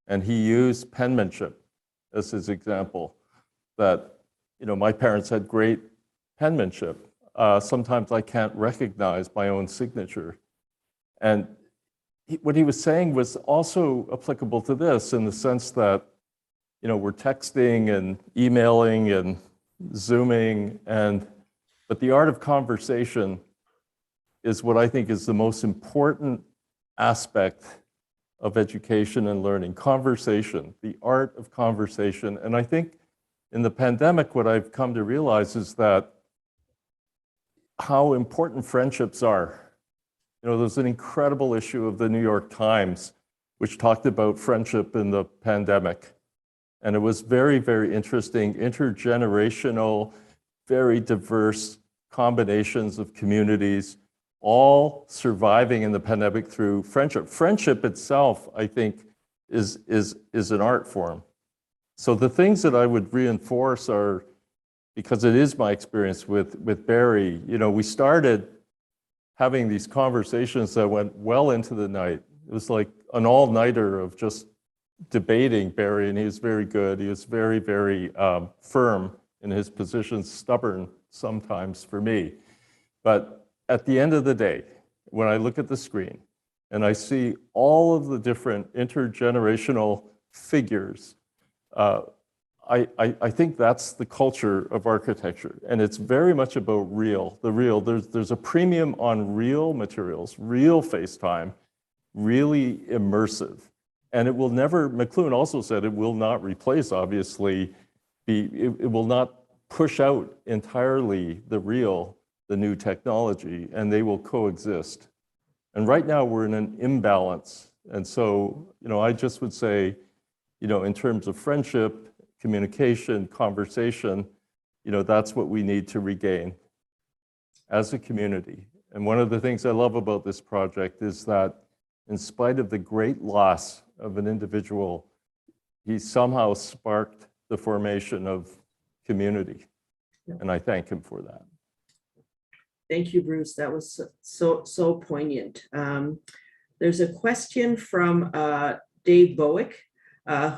And he used penmanship as his example, that, my parents had great penmanship. Sometimes I can't recognize my own signature. And what he was saying was also applicable to this in the sense that, we're texting and emailing and Zooming, but the art of conversation is what I think is the most important aspect of education and learning. Conversation, the art of conversation. And I think in the pandemic, what I've come to realize is that how important friendships are. There's an incredible issue of the New York Times, which talked about friendship in the pandemic. And it was very, very interesting, intergenerational, very diverse combinations of communities, all surviving in the pandemic through friendship. Friendship itself, I think, is an art form. So the things that I would reinforce are, because it is my experience with Barry, we started having these conversations that went well into the night. It was like an all-nighter of just debating Barry, and he was very good. He was very, very firm in his positions, stubborn sometimes for me. But at the end of the day, when I look at the screen and I see all of the different intergenerational figures, I think that's the culture of architecture, and it's very much about the real. There's a premium on real materials, real face time, really immersive. And it will never, McLuhan also said it will not replace, obviously, it will not push out entirely the new technology, and they will coexist. And right now we're in an imbalance. And so, I just would say, in terms of friendship, communication, conversation, that's what we need to regain as a community. And one of the things I love about this project is that in spite of the great loss of an individual, he somehow sparked the formation of community. And I thank him for that. Thank you, Bruce. That was so poignant. There's a question from Dave Bowick,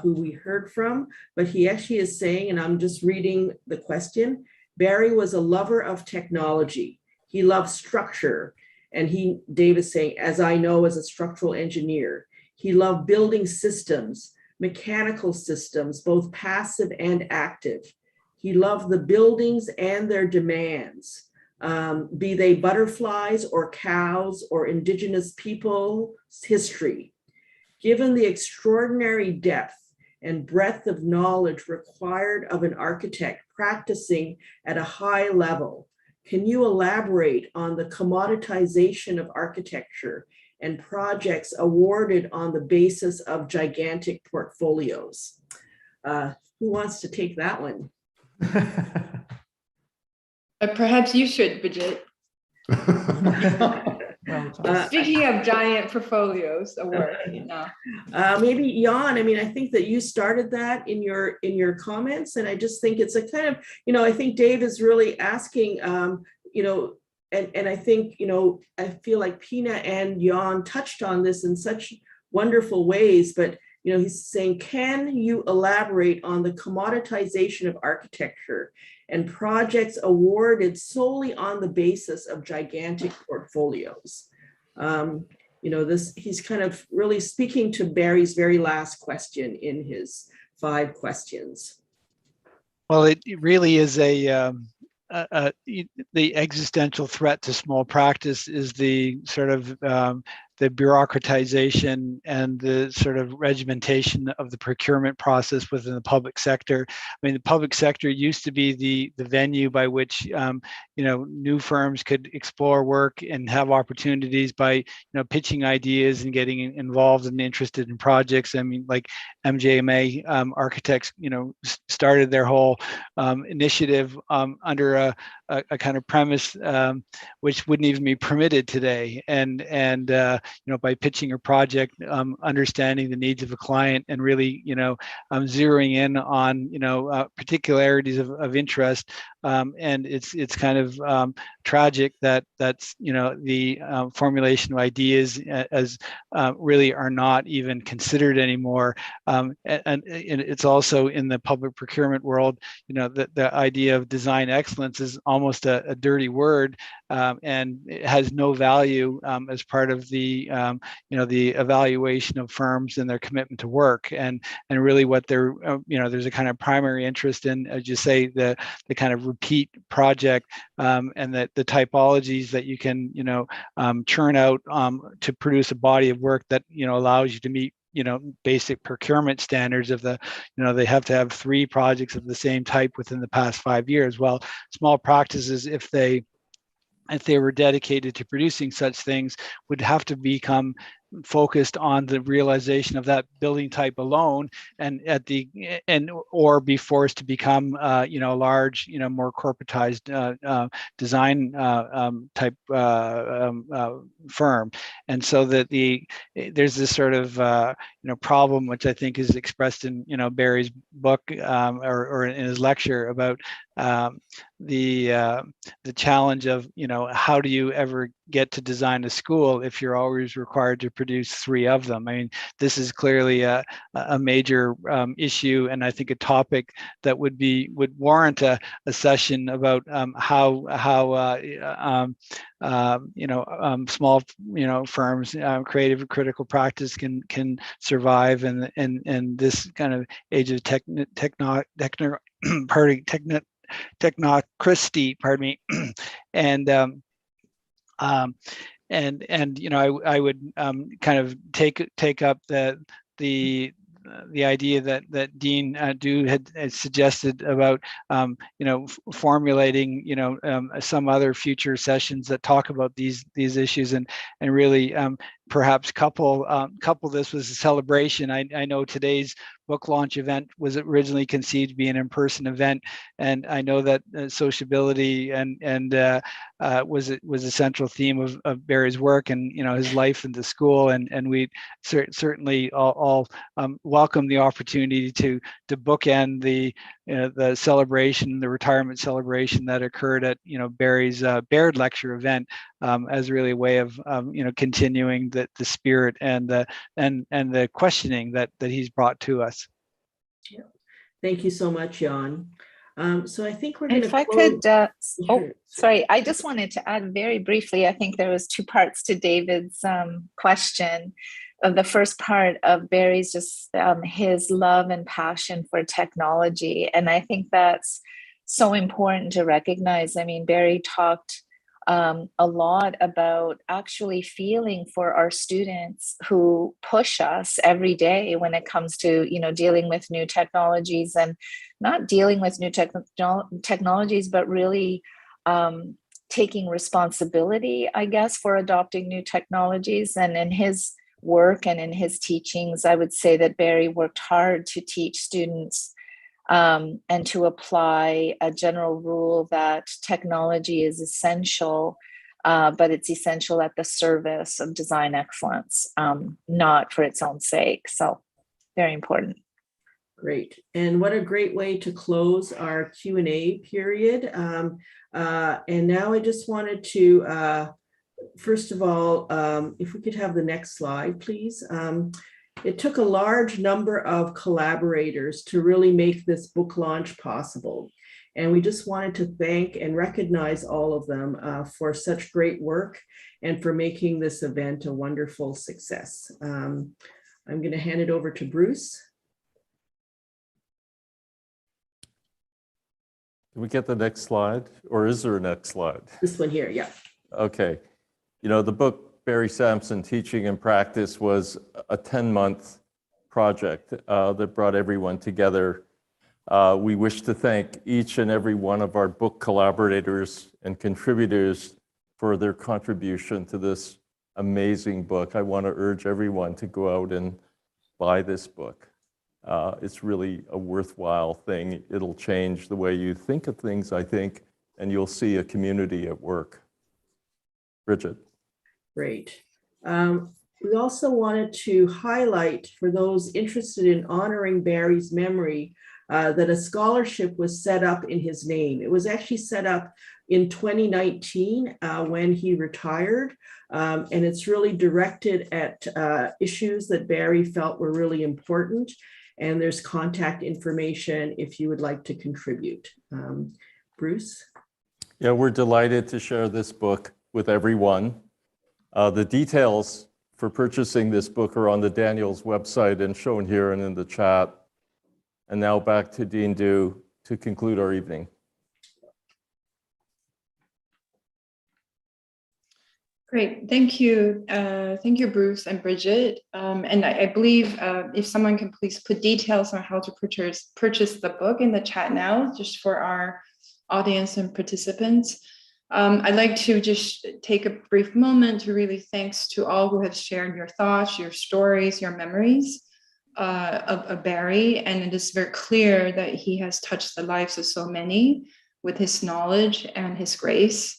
who we heard from, but he actually is saying, and I'm just reading the question, Barry was a lover of technology. He loved structure. And Dave is saying, as I know as a structural engineer, he loved building systems, mechanical systems, both passive and active. He loved the buildings and their demands, be they butterflies or cows or indigenous people's history. Given the extraordinary depth and breadth of knowledge required of an architect practicing at a high level, can you elaborate on the commoditization of architecture and projects awarded on the basis of gigantic portfolios? Who wants to take that one? Perhaps you should, Bridget. Speaking of giant portfolios of work, maybe Jan, I think that you started that in your comments, and I just think it's a kind of, I think Dave is really asking, and I think, I feel like Pina and Jan touched on this in such wonderful ways, but, he's saying, can you elaborate on the commoditization of architecture and projects awarded solely on the basis of gigantic portfolios? He's kind of really speaking to Barry's very last question in his 5 questions. Well, it really is the existential threat to small practice is the sort of the bureaucratization and the sort of regimentation of the procurement process within the public sector. The public sector used to be the venue by which new firms could explore work and have opportunities by pitching ideas and getting involved and interested in projects. Like MJMA architects started their whole initiative under a kind of premise which wouldn't even be permitted today, and by pitching a project, understanding the needs of a client, and really zeroing in on particularities of interest, and it's kind of tragic that that's the formulation of ideas as really are not even considered anymore, and it's also in the public procurement world, the idea of design excellence is almost a dirty word, and it has no value as part of the the evaluation of firms and their commitment to work, and really what they're there's a kind of primary interest in, as you say, the kind of repeat project, and the typologies that you can churn out to produce a body of work that allows you to meet basic procurement standards of the, they have to have 3 projects of the same type within the past 5 years. Well, small practices, if they were dedicated to producing such things, would have to become focused on the realization of that building type alone, and or be forced to become a large, more corporatized design type firm. And so that there's this sort of problem, which I think is expressed in Barry's book or in his lecture, about the challenge of, how do you ever get to design a school if you're always required to produce 3 of them? I mean, this is clearly a major issue, and I think a topic that would warrant a session about how small firms, creative and critical practice can survive in this kind of age of technocracy, pardon me, and I would kind of take up the idea that Dean Du had suggested about formulating some other future sessions that talk about these issues and really perhaps couple this with a celebration. I know today's book launch event was originally conceived to be an in-person event, and I know that sociability and was a central theme of Barry's work and his life in the school, and we certainly all welcome the opportunity to bookend the celebration, the retirement celebration that occurred at Barry's Baird lecture event as really a way of continuing the spirit and the questioning that he's brought to us. Yeah. Thank you so much, Jan. So I think we're going to If I could, sorry, I just wanted to add very briefly, I think there was 2 parts to David's question. The first part of Barry's just his love and passion for technology. And I think that's so important to recognize. I mean, Barry talked a lot about actually feeling for our students who push us every day when it comes to dealing with new technologies, and not dealing with new technologies, but really taking responsibility, I guess, for adopting new technologies. And in his work and in his teachings, I would say that Barry worked hard to teach students and to apply a general rule that technology is essential, but it's essential at the service of design excellence, not for its own sake. So very important. Great. And what a great way to close our Q&A period. And now I just wanted to, first of all, if we could have the next slide, please. It took a large number of collaborators to really make this book launch possible. And we just wanted to thank and recognize all of them for such great work and for making this event a wonderful success. I'm going to hand it over to Bruce. Can we get the next slide, or is there a next slide? This one here, yeah. Okay. The book Barry Sampson Teaching Practice was a 10-month project that brought everyone together. We wish to thank each and every one of our book collaborators and contributors for their contribution to this amazing book. I want to urge everyone to go out and buy this book. It's really a worthwhile thing. It'll change the way you think of things, I think, and you'll see a community at work. Bridget. Great. We also wanted to highlight for those interested in honoring Barry's memory that a scholarship was set up in his name. It was actually set up in 2019 when he retired, and it's really directed at issues that Barry felt were really important. And there's contact information if you would like to contribute. Bruce? Yeah, we're delighted to share this book with everyone. The details for purchasing this book are on the Daniels website and shown here and in the chat. And now back to Dean Du to conclude our evening. Great, thank you. Thank you, Bruce and Bridget. And I believe if someone can please put details on how to purchase the book in the chat now, just for our audience and participants. I'd like to just take a brief moment to really thanks to all who have shared your thoughts, your stories, your memories of Barry. And it is very clear that he has touched the lives of so many with his knowledge and his grace.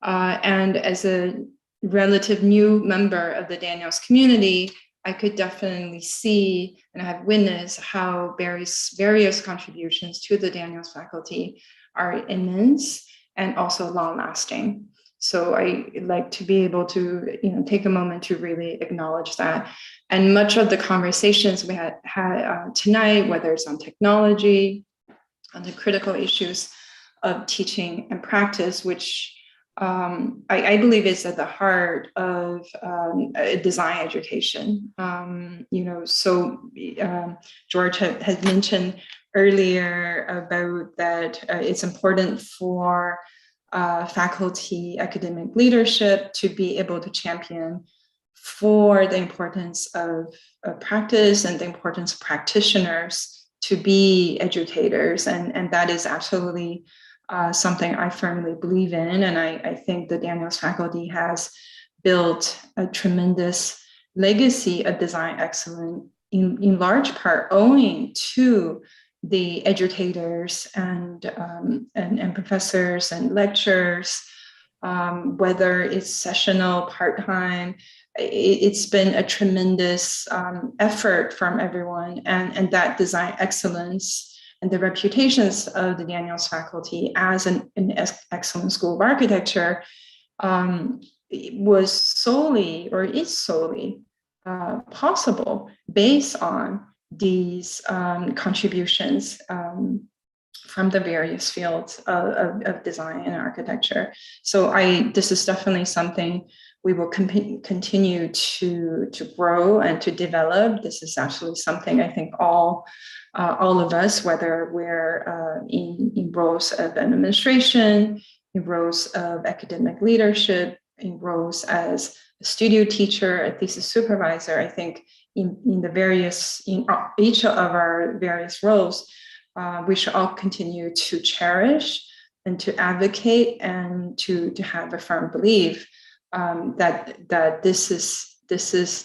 And as a relative new member of the Daniels community, I could definitely see and have witnessed how Barry's various contributions to the Daniels faculty are immense and also long-lasting. So I like to be able to, take a moment to really acknowledge that. And much of the conversations we had tonight, whether it's on technology, on the critical issues of teaching and practice, which I believe is at the heart of design education. George had mentioned earlier about that it's important for faculty academic leadership to be able to champion for the importance of practice and the importance of practitioners to be educators. And that is absolutely something I firmly believe in. And I think the Daniels faculty has built a tremendous legacy of design excellence in large part owing to the educators and professors and lecturers, whether it's sessional, part-time. It's been a tremendous effort from everyone, and that design excellence and the reputations of the Daniels faculty as an excellent school of architecture was solely, or is solely, possible based on these contributions from the various fields of design and architecture. So this is definitely something we will continue to grow and to develop. This is actually something I think all of us, whether we're in roles of administration, in roles of academic leadership, in roles as a studio teacher, a thesis supervisor, I think in each of our various roles, we should all continue to cherish and to advocate and to have a firm belief that this is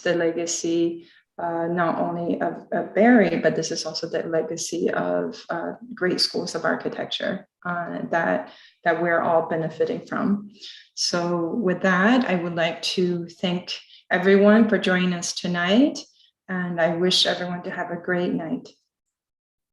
the legacy not only of Barry, but this is also the legacy of great schools of architecture that we're all benefiting from. So with that, I would like to thank everyone for joining us tonight, and I wish everyone to have a great night.